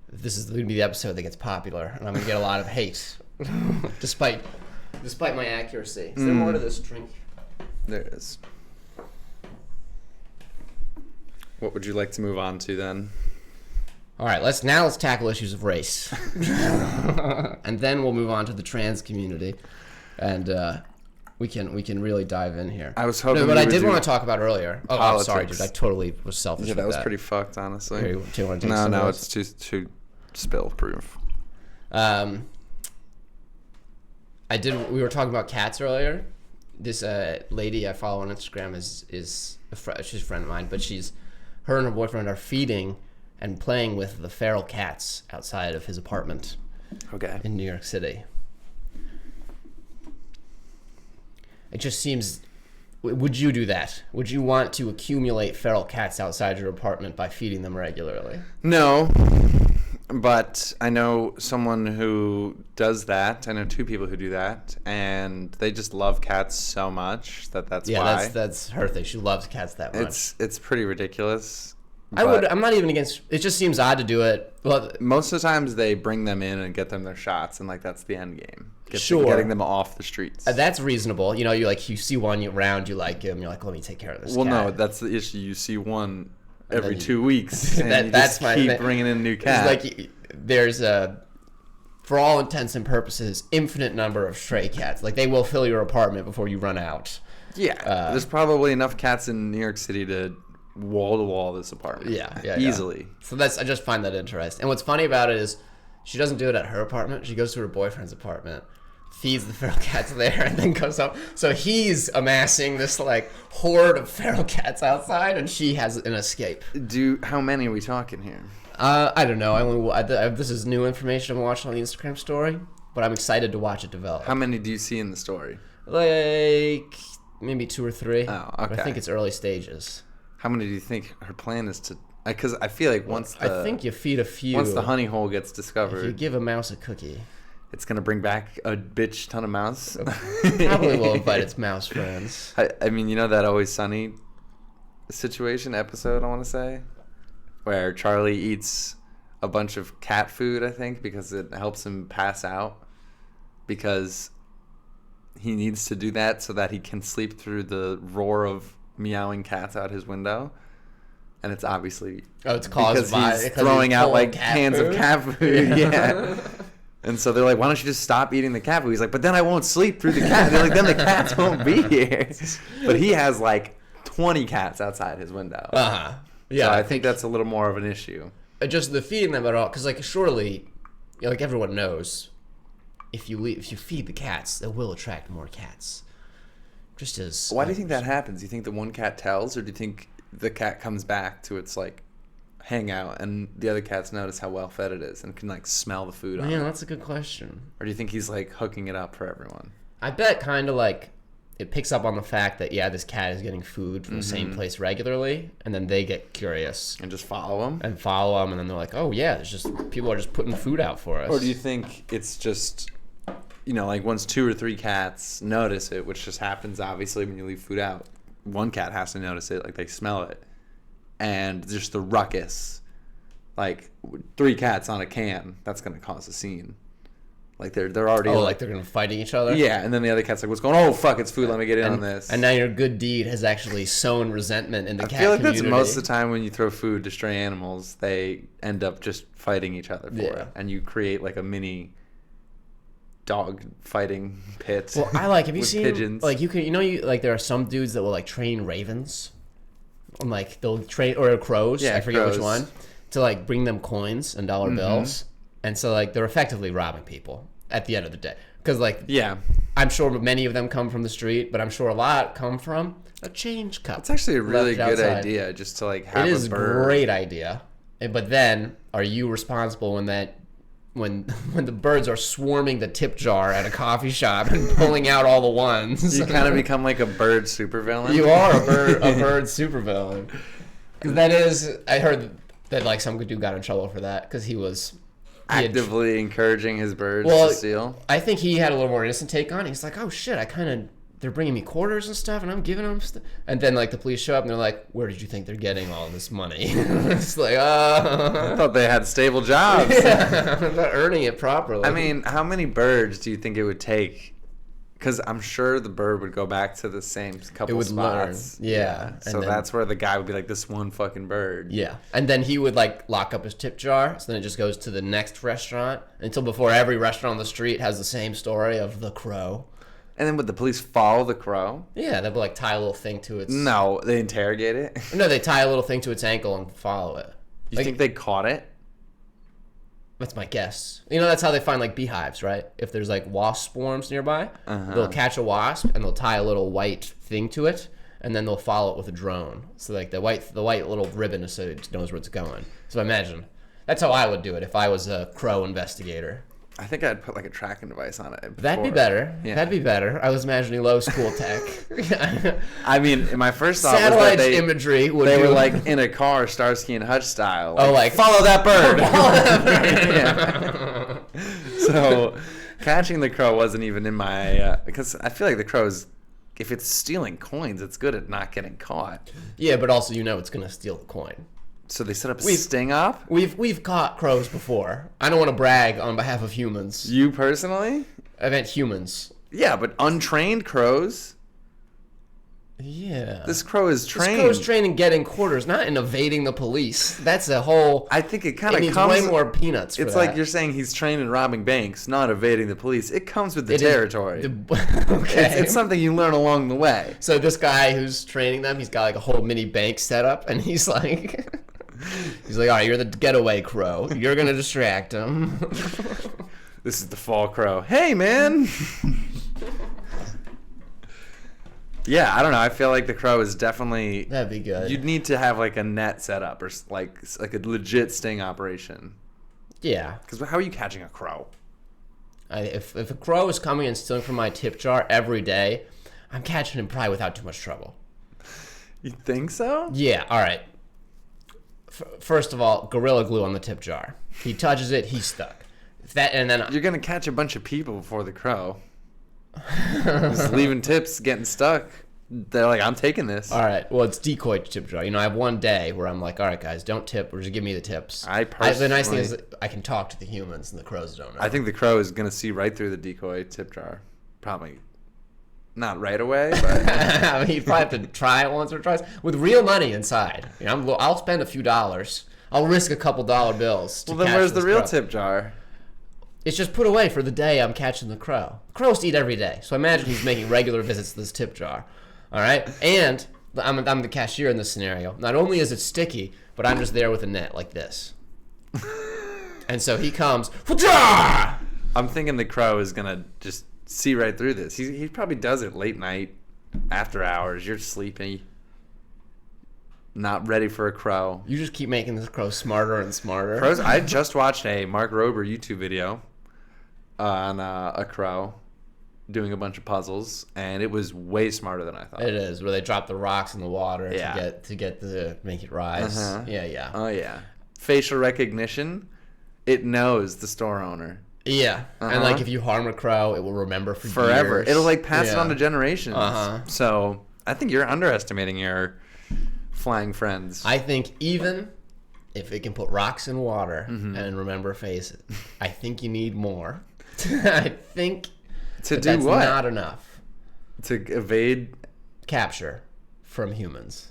This is going to be the episode that gets popular, and I'm going to get a lot of hate, despite my accuracy. Is there more to this drink? There is. What would you like to move on to then? All right, let's tackle issues of race, and then we'll move on to the trans community, and we can really dive in here. I was hoping. No, but I did want to talk about earlier. Oh, I'm sorry, dude. I totally was selfish. Yeah, that was pretty fucked, honestly. Here, do you want to take some of it's too spill proof. We were talking about cats earlier. This lady I follow on Instagram she's a friend of mine, but her and her boyfriend are feeding and playing with the feral cats outside of his apartment. Okay. In New York City. It just seems... Would you do that? Would you want to accumulate feral cats outside your apartment by feeding them regularly? No. But I know someone who does that. I know 2 people who do that, and they just love cats so much that's why. Yeah, that's her thing. She loves cats that much. It's pretty ridiculous. I'm not even against. It just seems odd to do it. Well, most of the times they bring them in and get them their shots, and like that's the end game. Sure. Getting them off the streets. That's reasonable. You know, you see one around, you like him. You're like, let me take care of this. Well, cat. no, that's the issue. You see one every 2 weeks. And that's my keep bringing in a new cat. It's like there's for all intents and purposes, infinite number of stray cats. Like they will fill your apartment before you run out. Yeah, there's probably enough cats in New York City to wall this apartment. Yeah, easily. So I just find that interesting. And what's funny about it is she doesn't do it at her apartment. She goes to her boyfriend's apartment, feeds the feral cats there, and then goes up. So he's amassing this like horde of feral cats outside, and she has an escape. How many are we talking here? I don't know. This is new information I'm watching on the Instagram story, but I'm excited to watch it develop. How many do you see in the story? Like maybe 2 or 3. Oh, okay. But I think it's early stages. How many do you think her plan is to? Because I feel like I think you feed a few. Once the honey hole gets If discovered, you give a mouse a cookie, it's gonna bring back a bitch ton of mouse. probably will invite its mouse friends. I mean, you know that Always Sunny situation episode, I want to say, where Charlie eats a bunch of cat food, I think, because it helps him pass out, because he needs to do that so that he can sleep through the roar of meowing cats out his window. And it's obviously it's caused because he's throwing out like cans of cat food. Yeah. And so they're like, why don't you just stop eating the cat food? He's like, but then I won't sleep through the cat. They're like, then the cats won't be here. But he has like 20 cats outside his window. Yeah, so I think that's a little more of an issue. Just the feeding them at all, because like surely, like everyone knows, if you feed the cats, they will attract more cats. Just as. Why do you think that happens? Do you think the one cat tells, or do you think the cat comes back to its like hangout and the other cats notice how well fed it is and can like smell the food on it? Yeah, that's a good question. Or do you think he's like hooking it up for everyone? I bet kind of like it picks up on the fact that this cat is getting food from the same place regularly, and then they get curious and just follow him and then they're like, oh yeah, there's just people are just putting food out for us. Or do you think it's just, you know, like once 2 or 3 cats notice it, which just happens obviously when you leave food out, one cat has to notice it, like they smell it, and just the ruckus, like 3 cats on a can, that's gonna cause a scene. Like they're already like they're gonna fighting each other. Yeah, and then the other cat's like, "What's going on? Oh fuck, it's food. Let me get in on this." And now your good deed has actually sown resentment in the cat I feel like community. that's most of the time when you throw food to stray animals, they end up just fighting each other for it, and you create like a mini dog fighting pit. Well, have you seen pigeons. Like there are some dudes that will like train ravens, like they'll train or crows. I forget which one, to like bring them coins and dollar bills. And so, like, they're effectively robbing people at the end of the day. Because, like, I'm sure many of them come from the street, but I'm sure a lot come from a change cup. It's actually a really good idea just to, like, have a bird. It is a great idea. But then, are you responsible when the birds are swarming the tip jar at a coffee shop and pulling out all the ones? You kind of become, like, a bird supervillain. You are a bird supervillain. Because that is... I heard that, like, some dude got in trouble for that because he was... actively encouraging his birds to steal. I think he had a little more innocent take on it. He's like, oh shit, they're bringing me quarters and stuff, and I'm giving them stuff. And then like the police show up and they're like, where did you think they're getting all this money? It's like, I thought they had stable jobs. Yeah, I'm not earning it properly. I mean, how many birds do you think it would take? Because I'm sure the bird would go back to the same couple spots. Learn. Yeah. So that's where the guy would be like, this one fucking bird. Yeah. And then he would like lock up his tip jar. So then it just goes to the next restaurant until before every restaurant on the street has the same story of the crow. And then would the police follow the crow? Yeah. They'd like tie a little thing to its... No, they interrogate it? No, they tie a little thing to its ankle and follow it. You think they caught it? That's my guess. You know, that's how they find like beehives, right? If there's like wasp swarms nearby, they'll catch a wasp and they'll tie a little white thing to it, and then they'll follow it with a drone. So like the white little ribbon, so it knows where it's going. So imagine that's how I would do it if I was a crow investigator. I think I'd put like a tracking device on it. Before. That'd be better. Yeah. That'd be better. I was imagining low school tech. I mean, my first thought satellite was that imagery. They were like in a car, Starsky and Hutch style. Like follow that bird. Yeah. So catching the crow wasn't even in my because I feel like the crow's, if it's stealing coins, it's good at not getting caught. Yeah, but also it's gonna steal the coin. So they set up a sting op? We've caught crows before. I don't want to brag on behalf of humans. You personally? I meant humans. Yeah, but untrained crows? Yeah. This crow is trained. This crow is trained in getting quarters, not in evading the police. That's a whole... I think it kind of comes... way more peanuts for It's that. like you're saying he's trained in robbing banks, not evading the police. It comes with the territory. Okay. It's something you learn along the way. So this guy who's training them, he's got like a whole mini bank set up, and he's like... He's like, all right, you're the getaway crow. You're going to distract him. This is the fall crow. Hey, man. Yeah, I don't know. I feel like the crow is definitely. That'd be good. You'd need to have like a net set up or like a legit sting operation. Yeah. Because how are you catching a crow? If a crow is coming and stealing from my tip jar every day, I'm catching him probably without too much trouble. You think so? Yeah. All right. First of all, Gorilla Glue on the tip jar. He touches it, he's stuck. And then you're gonna catch a bunch of people before the crow. Just leaving tips, getting stuck. They're like, I'm taking this. All right. Well, it's decoy tip jar. I have one day where I'm like, all right, guys, don't tip, or just give me the tips. The nice thing is that I can talk to the humans, and the crows don't know. I think the crow is gonna see right through the decoy tip jar. Probably not right away, but I mean, you probably have to try it once or twice with real money inside. I'll spend a few dollars. I'll risk a couple dollar bills. Well, then where's the real tip jar? It's just put away for the day I'm catching the crow. Crows eat every day, so I imagine he's making regular visits to this tip jar. All right? And I'm the cashier in this scenario. Not only is it sticky, but I'm just there with a net like this. And so he comes. I'm thinking the crow is going to just see right through this. He probably does it late night, after hours. You're sleepy. Not ready for a crow. You just keep making this crow smarter and smarter. Crows. I just watched a Mark Rober YouTube video on a crow doing a bunch of puzzles, and it was way smarter than I thought. It is, where they drop the rocks in the water to make it rise. Uh-huh. Yeah. Oh yeah. Facial recognition. It knows the store owner. Yeah. And like if you harm a crow, it will remember forever. years. It'll like pass it on to generations. Uh-huh. So I think you're underestimating your flying friends. I think even if it can put rocks in water and remember faces, I think you need more. I think that's what? Not enough. To evade capture from humans.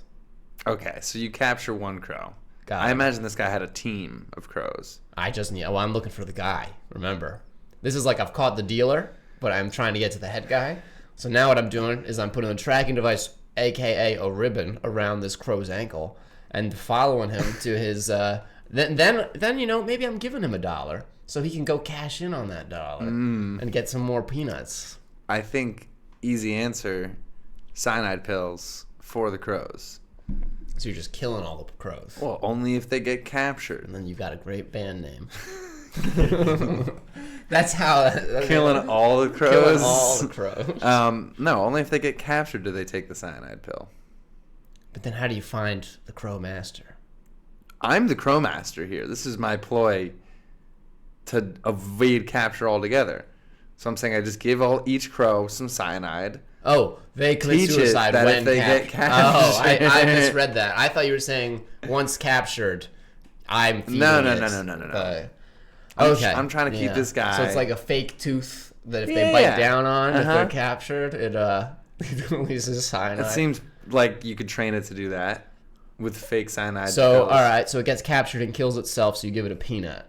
Okay, so you capture one crow. Got I it. imagine this guy had a team of crows. I'm looking for the guy. Remember, this is like I've caught the dealer, but I'm trying to get to the head guy. So now what I'm doing is I'm putting a tracking device, aka a ribbon, around this crow's ankle and following him to his. Then maybe I'm giving him $1 so he can go cash in on that $1 and get some more peanuts. I think easy answer: cyanide pills for the crows. So you're just killing all the crows. Well, only if they get captured. And then you've got a great band name. That's how... Killing all the crows? Killing all the crows. No, only if they get captured do they take the cyanide pill. But then how do you find the crow master? I'm the crow master here. This is my ploy to evade capture altogether. So I'm saying I just give each crow some cyanide. Oh, they commit Teach suicide that when if they get captured. Oh, I misread that. I thought you were saying once captured, I'm feeding No. Okay. I'm trying to keep this guy. So it's like a fake tooth that if they bite down on, if they're captured, it releases cyanide. It seems like you could train it to do that with fake cyanide. So, pills. all right, so it gets captured and kills itself, so you give it a peanut.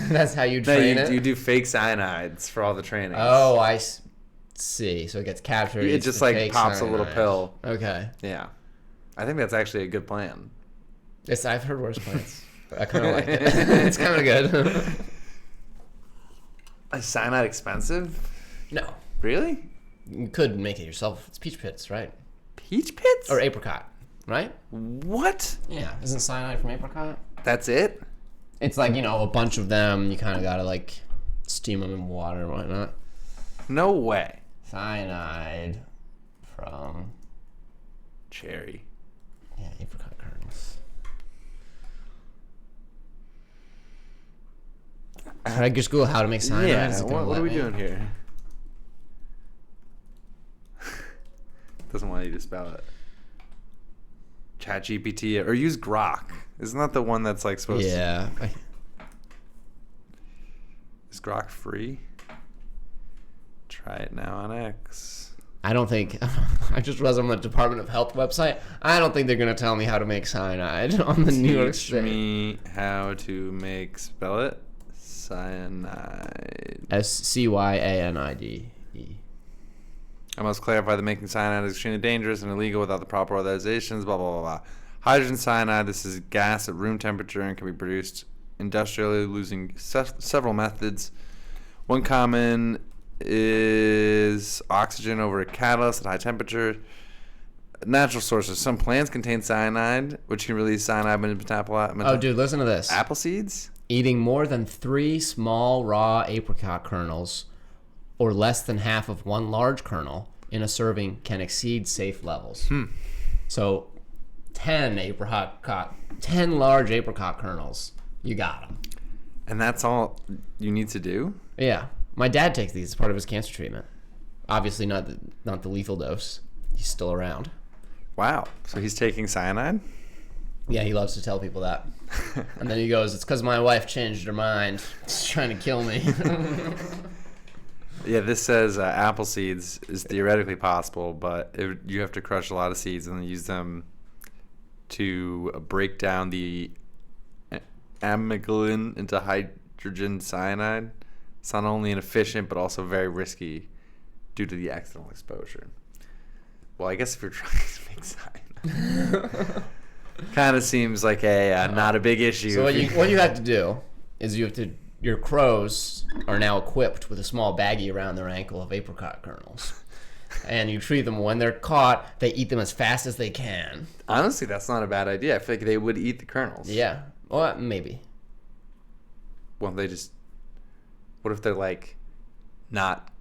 That's how you train it? You do fake cyanides for all the training. Oh, I see. So it gets captured. It just like pops cyanide. a little pill. Okay. Yeah. I think that's actually a good plan. I've heard worse plans. I kind of like it. It's kind of good. Is cyanide expensive? No. Really? You could make it yourself. It's peach pits, right? Peach pits? Or apricot, right? What? Yeah. Isn't cyanide from apricot? That's it? It's like, a bunch of them. You kind of got to, like, steam them in water and whatnot. No way. Cyanide from... Cherry. Yeah, apricot kernels. Should I just Google how to make cyanide? Yeah, what are we doing here? Doesn't want you to spell it. ChatGPT or use Grok. Isn't that the one that's like supposed to... Yeah. Is Grok free? Try it now on X. I don't think... I just realized on the Department of Health website, I don't think they're going to tell me how to make cyanide on the New York State. Teach me how to make... Spell it. Cyanide. SCYANIDE. I must clarify that making cyanide is extremely dangerous and illegal without the proper authorizations, blah, blah, blah, blah. Hydrogen cyanide, this is gas at room temperature and can be produced industrially using several methods. One common is oxygen over a catalyst at high temperature. Natural sources. Some plants contain cyanide, which can release cyanide metabolite. Oh, dude, listen to this. Apple seeds? Eating more than 3 small raw apricot kernels or less than half of 1 large kernel in a serving can exceed safe levels. So 10 large apricot kernels, you got them. And that's all you need to do? Yeah. My dad takes these as part of his cancer treatment. Obviously not the lethal dose. He's still around. Wow. So he's taking cyanide? Yeah, he loves to tell people that. And then he goes, it's because my wife changed her mind. She's trying to kill me. Yeah, this says apple seeds is theoretically possible, but you have to crush a lot of seeds and then use them to break down the amygdalin into hydrogen cyanide. It's not only inefficient, but also very risky due to the accidental exposure. Well, I guess if you're trying to make cyanide, kind of seems like not a big issue. So what you have to do is your crows are now equipped with a small baggie around their ankle of apricot kernels. And you treat them when they're caught, they eat them as fast as they can. Honestly, that's not a bad idea. I feel like they would eat the kernels. Yeah. Well, maybe. Well, what if they're like not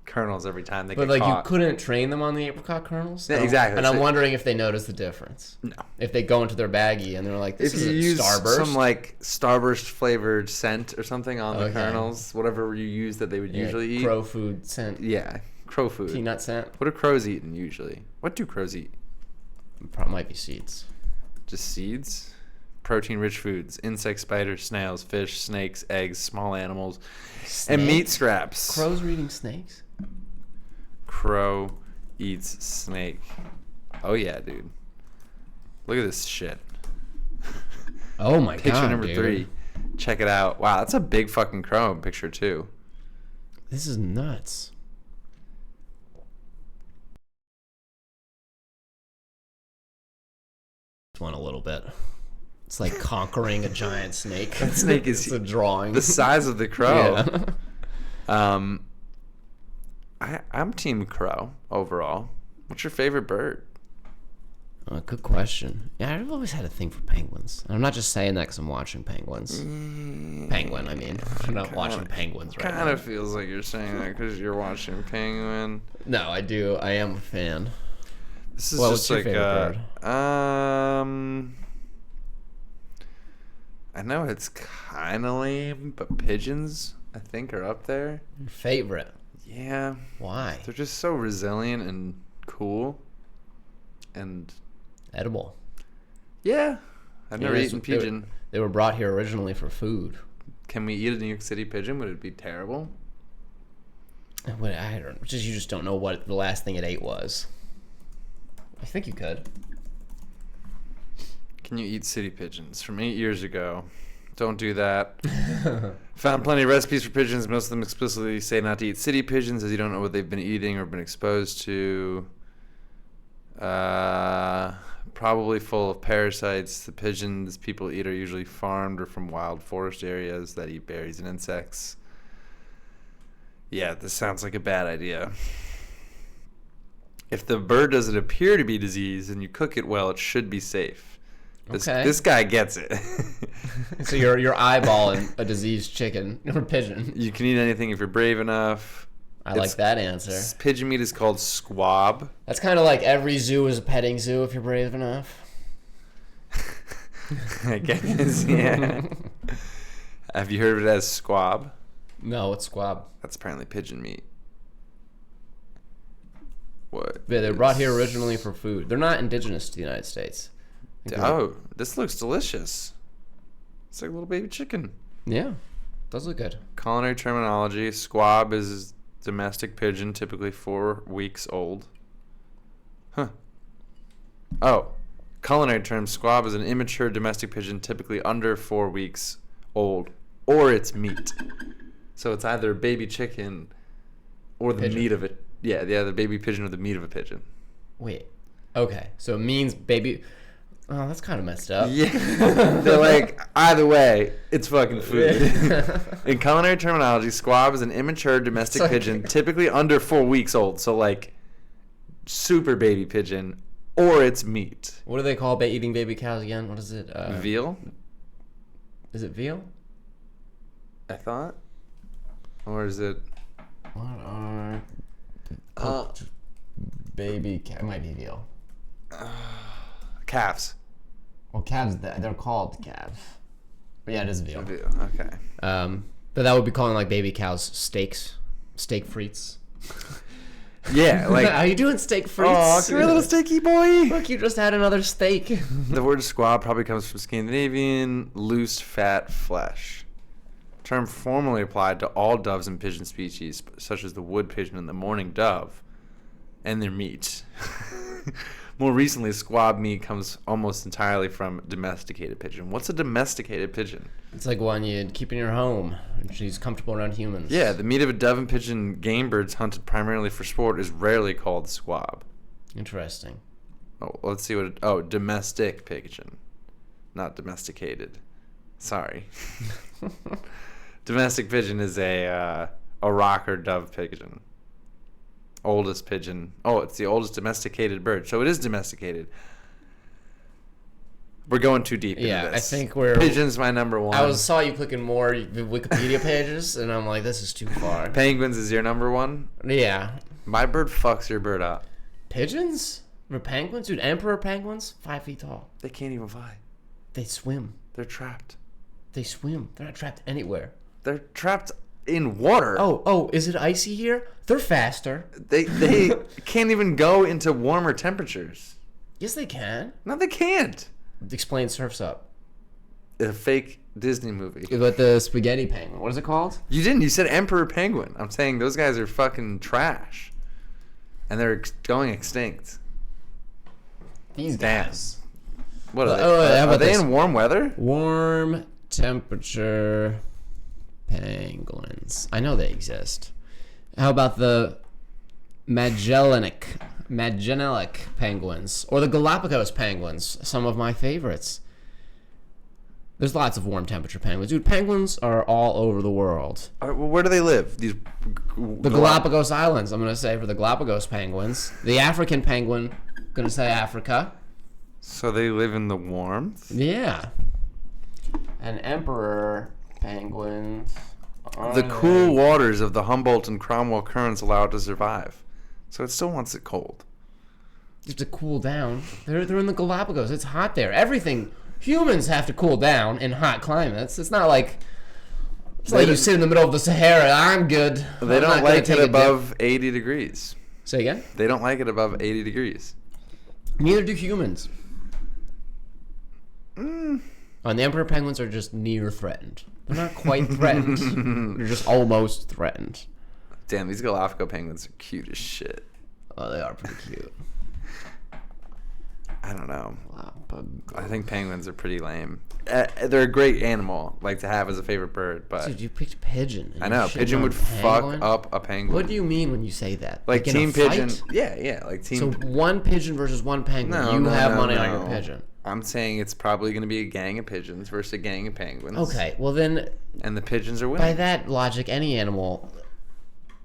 kernels every time they but get caught? You couldn't train them on the apricot kernels? Yeah, exactly. And I'm wondering if they notice the difference. No. If they go into their baggie and they're like, this if is you a use Starburst. some like Starburst flavored scent or something on the kernels, whatever you use that they would usually eat. Crow food scent. Yeah, crow food. Peanut scent. What are crows eating usually? What do crows eat? Probably might be seeds. Just seeds? Protein-rich foods: insects, spiders, snails, fish, snakes, eggs, small animals, and meat scraps. Crows are eating snakes? Crow eats snake. Oh yeah, dude. Look at this shit. Oh my god, Picture number dude. 3. Check it out. Wow, that's a big fucking crow in picture 2. This is nuts. One a little bit. It's like conquering a giant snake. That snake is it's a drawing. The size of the crow. Yeah. I'm team crow overall. What's your favorite bird? Good question. Yeah, I've always had a thing for penguins. And I'm not just saying that because I'm watching penguins. Penguin, I mean. I'm not watching penguins right now. Kind of feels like you're saying that because you're watching Penguin. No, I do. I am a fan. This is What's just your like favorite bird? I know it's kind of lame, but pigeons I think are up there. Your favorite? Yeah. Why? They're just so resilient and cool. And Edible. yeah, I've never eaten pigeon. They were brought here originally for food. Can we eat a New York City pigeon? Would it be terrible? I don't. You just don't know what the last thing it ate was. I think you could. Can you eat city pigeons? From 8 years ago. Don't do that. Found plenty of recipes for pigeons. Most of them explicitly say not to eat city pigeons as you don't know what they've been eating or been exposed to. Probably full of parasites. The pigeons people eat are usually farmed or from wild forest areas that eat berries and insects. Yeah, this sounds like a bad idea. If the bird doesn't appear to be diseased and you cook it well, it should be safe. This guy gets it. So you're eyeballing a diseased chicken or pigeon. You can eat anything if you're brave enough. I like that answer. Pigeon meat is called squab. That's kind of like every zoo is a petting zoo if you're brave enough. I guess, yeah. Have you heard of it as squab? No, it's squab. That's apparently pigeon meat. What? Yeah, they're brought here originally for food. They're not indigenous to the United States. Oh, this looks delicious. It's like a little baby chicken. Yeah, does look good. Culinary terminology: squab is domestic pigeon, typically 4 weeks old. Huh. Oh, culinary term: squab is an immature domestic pigeon, typically under 4 weeks old, or it's meat. So it's either a baby chicken or the meat of it. Yeah, the baby pigeon or the meat of a pigeon. Wait. Okay, so it means baby. Oh, that's kind of messed up. Yeah. They're like, either way, it's fucking food. In culinary terminology, squab is an immature domestic pigeon, typically under 4 weeks old. So, like, super baby pigeon, or it's meat. What do they call eating baby cows again? What is it? Veal? Is it veal? I thought. Or is it... What are cooked baby cow? It might be veal. Calves. Well, calves, they're called calves. But yeah, it is veal. Veal, okay. But that would be calling like baby cows steaks. Steak frites. Yeah, like... How you doing, steak frites? Oh, come here, little steaky boy. Look, you just had another steak. The word squab probably comes from Scandinavian, loose, fat flesh. Term formerly applied to all doves and pigeon species, such as the wood pigeon and the mourning dove, and their meat. More recently, squab meat comes almost entirely from domesticated pigeon. What's a domesticated pigeon? It's like one you keep in your home. She's comfortable around humans. Yeah, the meat of a dove and pigeon game birds hunted primarily for sport is rarely called squab. Interesting. Oh, let's see what... domestic pigeon. Not domesticated. Sorry. Domestic pigeon is a rocker dove pigeon. Oldest pigeon. Oh, it's the oldest domesticated bird. So it is domesticated. We're going too deep into this. I think we're... Pigeon's my number one. I saw you clicking more Wikipedia pages, and I'm like, this is too far. Penguins is your number one? Yeah. My bird fucks your bird up. Pigeons? Or penguins? Dude, emperor penguins? 5 feet tall. They can't even fly. They swim. They're trapped. They swim. They're not trapped anywhere. They're trapped in water. Oh, is it icy here? They're faster. They can't even go into warmer temperatures. Yes, they can. No, they can't. Explain Surf's Up. A fake Disney movie. But the spaghetti penguin. What is it called? You didn't. You said emperor penguin. I'm saying those guys are fucking trash. And they're going extinct. These guys. What are how they? about Are they this? in warm weather? Warm temperature penguins. I know they exist. How about the Magellanic penguins or the Galapagos penguins? Some of my favorites. There's lots of warm temperature penguins. Dude, penguins are all over the world. Where do they live? The Galapagos Islands, I'm going to say, for the Galapagos penguins. The African penguin, going to say Africa. So they live in the warmth? Yeah. And emperor penguins. The cool waters of the Humboldt and Cromwell currents allow it to survive. So it still wants it cold. You have to cool down. They're in the Galapagos. It's hot there. Everything. Humans have to cool down in hot climates. It's not like you sit in the middle of the Sahara. I'm good. They don't like it above 80 degrees. Say again? They don't like it above 80 degrees. Neither do humans. And the emperor penguins are just near threatened. They're not quite threatened. They're just almost threatened. Damn, these Galapagos penguins are cute as shit. Oh, they are pretty cute. I don't know. I think penguins are pretty lame. They're a great animal, like to have as a favorite bird, but Dude, you picked pigeon. I know pigeon would fuck up a penguin. What do you mean when you say that? Like in team a fight? pigeon. Yeah, like team. So one pigeon versus one penguin. You have money on your pigeon. I'm saying it's probably going to be a gang of pigeons versus a gang of penguins. Okay, well then, and the pigeons are winning. By that logic, any animal,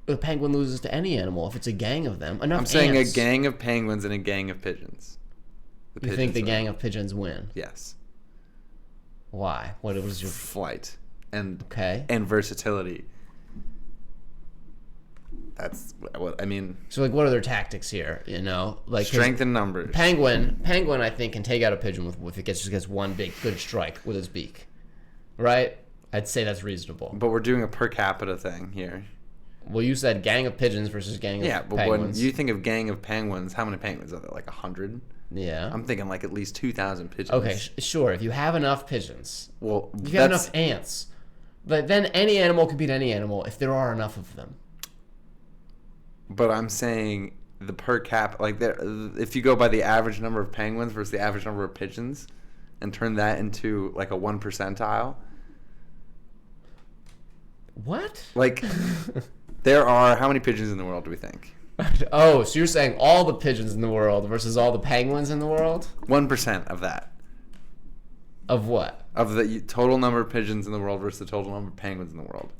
the penguin loses to any animal if it's a gang of them. I'm saying a gang of penguins and a gang of pigeons. You think the gang of pigeons win? Yes. Why? What was your flight and versatility? That's what I mean. So, like, what are their tactics here? You know, like strength in numbers. Penguin, I think, can take out a pigeon if it just gets one big good strike with its beak, right? I'd say that's reasonable. But we're doing a per capita thing here. Well, you said gang of pigeons versus gang of penguins. Yeah, but when you think of gang of penguins, how many penguins are there? Like 100? Yeah. I'm thinking like at least 2,000 pigeons. Okay, sure. If you have enough pigeons, well, if you have enough ants, but then any animal can beat any animal if there are enough of them. But I'm saying the per cap, like if you go by the average number of penguins versus the average number of pigeons, and turn that into like a 1 percentile. What? Like, there are how many pigeons in the world do we think? Oh, so you're saying all the pigeons in the world versus all the penguins in the world? 1% of that. Of what? Of the total number of pigeons in the world versus the total number of penguins in the world.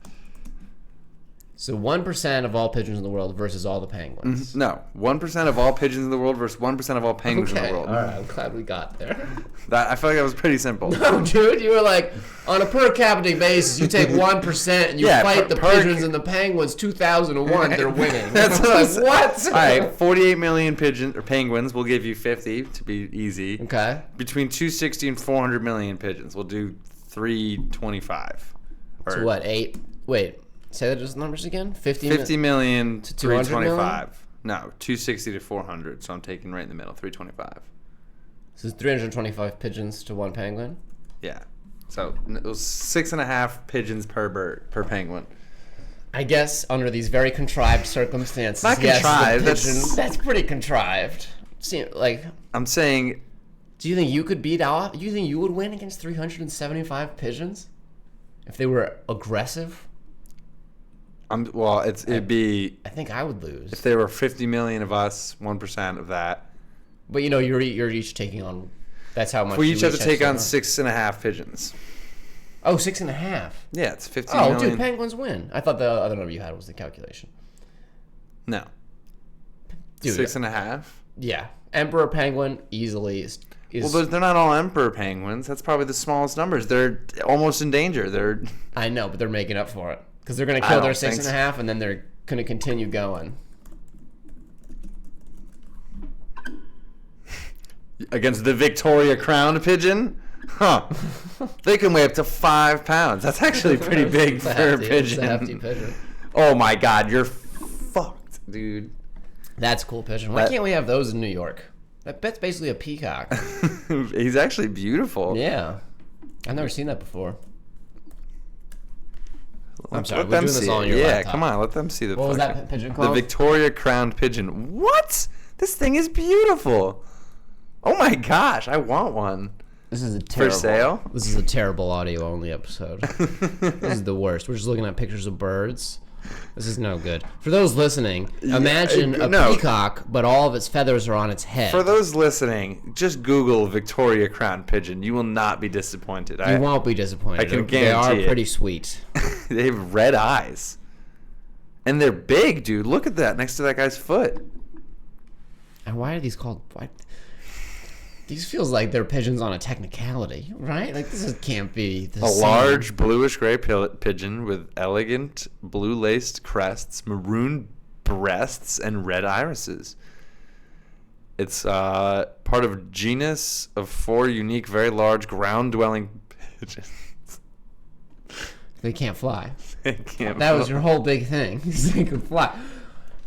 So 1% of all pigeons in the world versus all the penguins. No, 1% of all pigeons in the world versus 1% of all penguins in the world. All right, I'm glad we got there. I feel like that was pretty simple. No, dude, you were like, on a per capita basis, you take 1% and you fight the pigeons and the penguins 2,001, they're winning. That's like, what? All right, 48 million penguins. We'll give you 50 to be easy. Okay. Between 260 and 400 million pigeons, we'll do 325. So what? 8? Wait. Say those numbers again. 50 million to 325. million? No, 260 to 400. So I'm taking right in the middle, 325. So it's 325 pigeons to 1 penguin. Yeah. So it was 6.5 pigeons per penguin. I guess under these very contrived circumstances. Not yes, contrived. That's pretty contrived. Like, I'm saying. Do you think you could beat off? Do you think you would win against 375 pigeons if they were aggressive? It'd be. I think I would lose. If there were 50 million of us, 1% of that. But you're each taking on. That's how much. We each have to take on 6.5 pigeons. Oh, 6.5. Yeah, it's 15 million. Dude, penguins win. I thought the other number you had was the calculation. No. Dude, 6.5. Yeah, emperor penguin easily is. Well, they're not all emperor penguins. That's probably the smallest numbers. They're almost in danger. I know, but they're making up for it. Because they're going to kill their 6.5, and then they're going to continue going. Against the Victoria crowned pigeon? Huh. They can weigh up to 5 pounds. That's actually pretty big for a pigeon. It's a hefty pigeon. Oh my god, you're fucked, dude. That's a cool pigeon. Why can't we have those in New York? That's basically a peacock. He's actually beautiful. Yeah. I've never seen that before. I'm sorry, let we're them doing see this all on it. your Yeah, laptop. come on, let them see the. What was that pigeon called? The Victoria crowned pigeon. What? This thing is beautiful. Oh my gosh, I want one. This is a terrible. For sale? This is a terrible audio only episode. This is the worst. We're just looking at pictures of birds. This is no good. For those listening, imagine a peacock, but all of its feathers are on its head. For those listening, just Google Victoria crowned pigeon. You will not be disappointed. You won't be disappointed. I can guarantee They are pretty sweet. They have red eyes. And they're big, dude. Look at that next to that guy's foot. And why are these called... These feels like they're pigeons on a technicality, right? Like, can't be the same. Large bluish-gray pigeon with elegant blue-laced crests, maroon breasts, and red irises. It's part of a genus of 4 unique, very large, ground-dwelling pigeons. They can't fly. They can't That was your whole big thing. They can fly.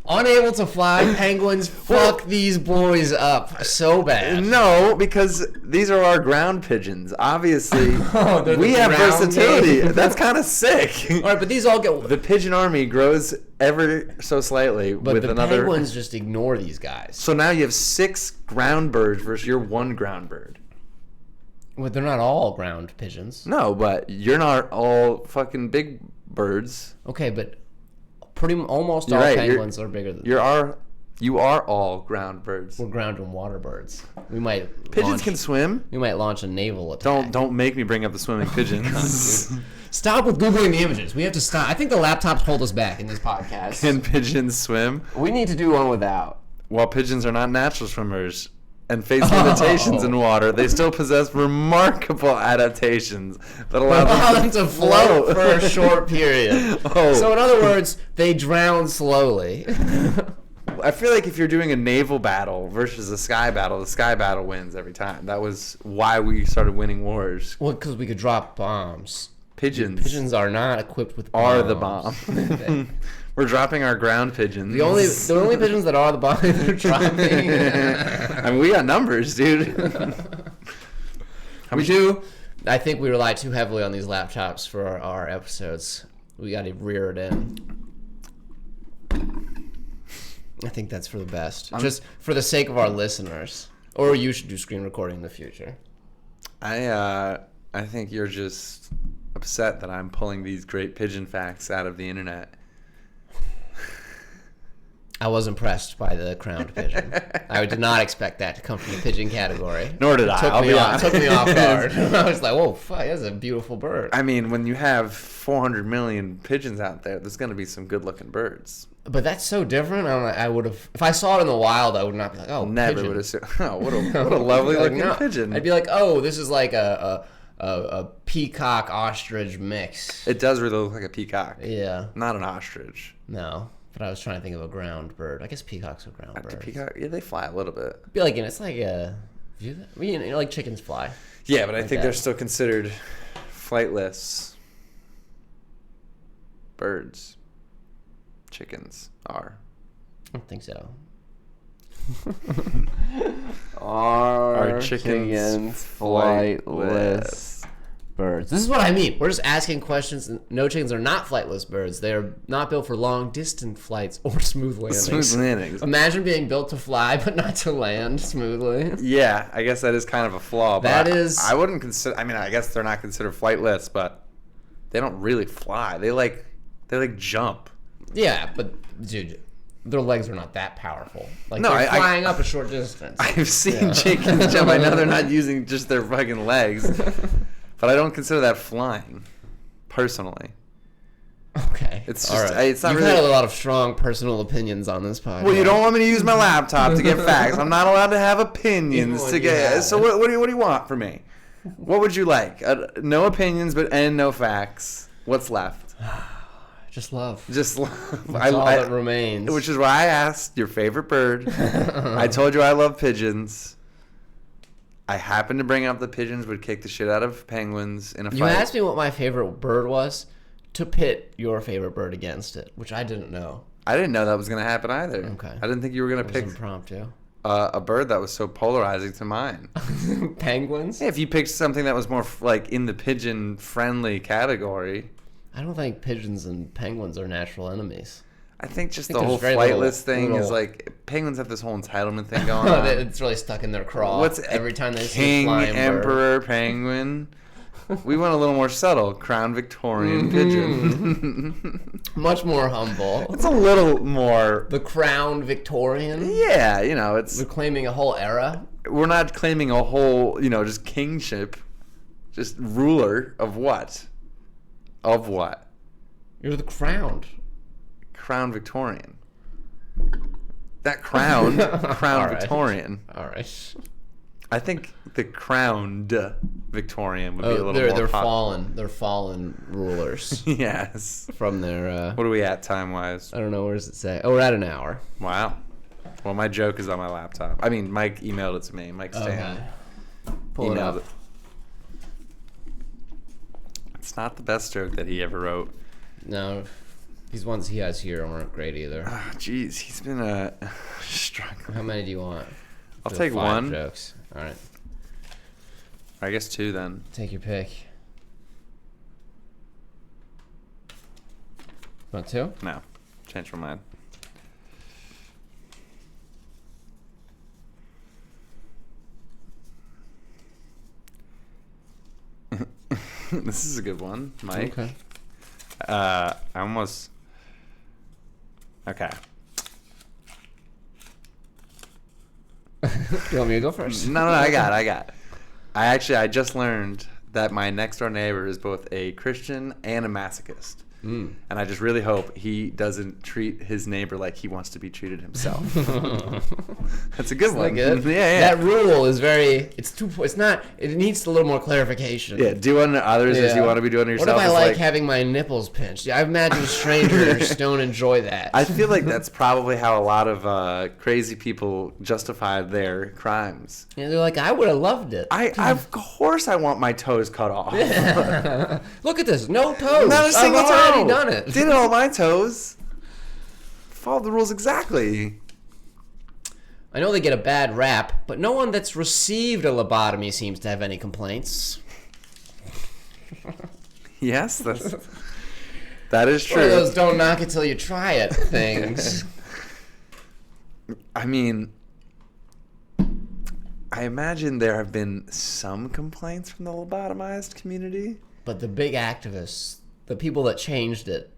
Unable to fly, penguins fuck these boys up so bad. No, because these are our ground pigeons. Obviously, we have ground versatility. game. That's kind of sick. All right, but these all get... The pigeon army grows ever so slightly But with the another. penguins just ignore these guys. So now you have 6 ground birds versus your 1 ground bird. Well, they're not all ground pigeons. No, but you're not all fucking big birds. Okay, but almost You're all right, penguins are bigger than... You are all ground birds. We're ground and water birds. We might Pigeons can swim. We might launch a naval attack. Don't make me bring up the swimming pigeons. God, stop with Googling the images. We have to stop. I think the laptops hold us back in this podcast. Can pigeons swim? We need to do one without. While pigeons are not natural swimmers and face limitations in water, they still possess remarkable adaptations that allow them to float for a short period. Oh. So in other words, they drown slowly. I feel like if you're doing a naval battle versus a sky battle, the sky battle wins every time. That was why we started winning wars. Well, because we could drop bombs. Pigeons are not equipped with bombs. are the bomb. We're dropping our ground pigeons. The only pigeons that are the bomb they're dropping. I mean, we got numbers, dude. We do. I think we rely too heavily on these laptops for our episodes. We got to rear it in. I think that's for the best. Just for the sake of our listeners. Or you should do screen recording in the future. I think you're just upset that I'm pulling these great pigeon facts out of the internet. I was impressed by the crowned pigeon. I did not expect that to come from the pigeon category. Nor did I. It took me off guard. I was like, "Whoa, fuck, that's a beautiful bird." I mean, when you have 400 million pigeons out there, there's going to be some good-looking birds. But that's so different. I would have, if I saw it in the wild, I would not be like, "Oh, Never pigeon." would assume. Oh, what a lovely Like, looking no. pigeon. I'd be like, "Oh, this is like a peacock ostrich mix." It does really look like a peacock. Yeah. Not an ostrich. No. But I was trying to think of a ground bird. I guess peacocks are ground The birds. peacock, yeah, they fly a little bit. Be like, it's like a, like chickens fly. Yeah, but I Like think that. they're still considered flightless birds. Chickens are. I don't think so. Are chickens flightless? Birds. This is what I mean. We're just asking questions. No, chickens are not flightless birds. They are not built for long distance flights or smooth landings. Smooth landings. Imagine being built to fly but not to land smoothly. Yeah, I guess that is kind of a flaw. But That is- I wouldn't consider. I mean, I guess they're not considered flightless, but they don't really fly. They like jump. Yeah, but dude, their legs are not that powerful. Like No, they're I- flying up a short distance. I've seen chickens jump. I know they're not using just their fucking legs, but I don't consider that flying, personally. Okay. It's All just- right. it's not You've really- had a lot of strong personal opinions on this podcast. Well, you don't want me to use my laptop to get facts. I'm not allowed to have Even opinions when to you get. have So it. what do you want from me? What would you like? No opinions, and no facts. What's left? Just love. Just That's all that remains. which is why I asked your favorite bird. I told you I love pigeons. I happened to bring up the pigeons would kick the shit out of penguins in a fight. You asked me what my favorite bird was to pit your favorite bird against it, which I didn't know. I didn't know that was going to happen either. Okay. I didn't think you were going It to was pick impromptu. a bird that was so polarizing to mine. Penguins? Yeah, if you picked something that was more like in the pigeon friendly category, I don't think pigeons and penguins are natural enemies. I think just I think the whole there's very flightless little- thing is little- like penguins have this whole entitlement thing going on. It's really stuck in their craw. What's every time they see a king, flying bird. emperor, penguin? We went a little more subtle. Crown Victorian pigeon. Much more humble. It's a little more. The crown Victorian. Yeah, you know, it's We're claiming a whole era. we're not claiming a whole, just kingship, just ruler of what? Of what? You're the crowned. Crown Victorian. That crown, crown All right. Victorian. All right. I think the crowned Victorian would be a little they're more fallen. They're fallen rulers Yes. from their. What are we at time wise? I don't know. Where does it say? Oh, we're at an hour. Wow. Well, my joke is on my laptop. I mean, Mike emailed it to me. Mike Stan Pull it emailed up. it. It's not the best joke that he ever wrote. No, these ones he has here aren't great either. Ah, jeez, he's been struggling. How many do you want? I'll For the take 5 one. jokes. All right. I guess 2 then. Take your pick. Want 2? No, change my mind. This is a good one, Mike. Okay. I almost. Okay. You want me to go first? No, I got it. I just learned that my next door neighbor is both a Christian and a masochist. Mm. And I just really hope he doesn't treat his neighbor like he wants to be treated himself. That's a good one. Good. Yeah. That rule is very. It's not. It needs a little more clarification. Yeah, do unto others as you want to be doing to yourself. What if I It's like having my nipples pinched? I imagine strangers don't enjoy that. I feel like that's probably how a lot of crazy people justify their crimes. And they're like, I would have loved it. Of course I want my toes cut off. Look at this, no toes. Not a single I've toe. already done it. Did all my toes. Follow the rules exactly. I know they get a bad rap, but no one that's received a lobotomy seems to have any complaints. Yes, that is One of true. those don't knock it till you try it things. I mean, I imagine there have been some complaints from the lobotomized community. But the big activists, the people that changed it,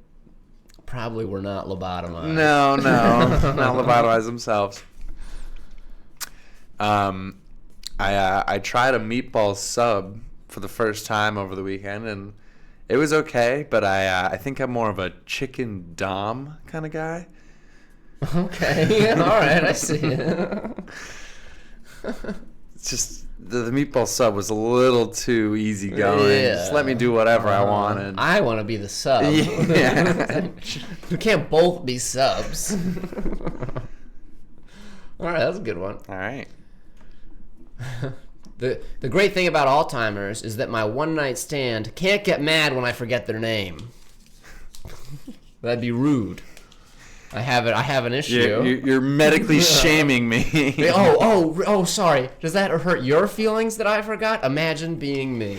probably were not lobotomized. No, not lobotomized themselves. I tried a meatball sub for the first time over the weekend, and it was okay. But I think I'm more of a chicken dom kind of guy. Okay, all right, I see it. It's just the meatball sub was a little too easygoing. Yeah. Just let me do whatever I wanted. I want to be the sub. Yeah. We can't both be subs. All right, that's a good one. All right. The great thing about Alzheimer's is that my one night stand can't get mad when I forget their name. That'd be rude. I have an issue. You're medically shaming me. Oh, sorry. Does that hurt your feelings that I forgot? Imagine being me.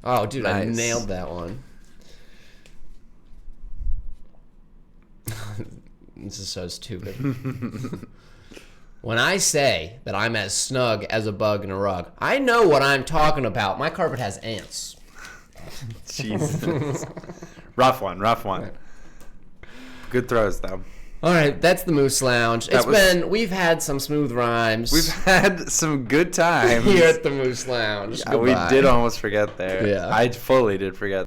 Oh, dude, I Nice. nailed that one. This is so stupid. When I say that I'm as snug as a bug in a rug, I know what I'm talking about. My carpet has ants. Jesus. Rough one. Good throws, though. All right, that's the Moose Lounge. We've had some smooth rhymes. We've had some good times. here at the Moose Lounge. We did almost forget there. Yeah. I fully did forget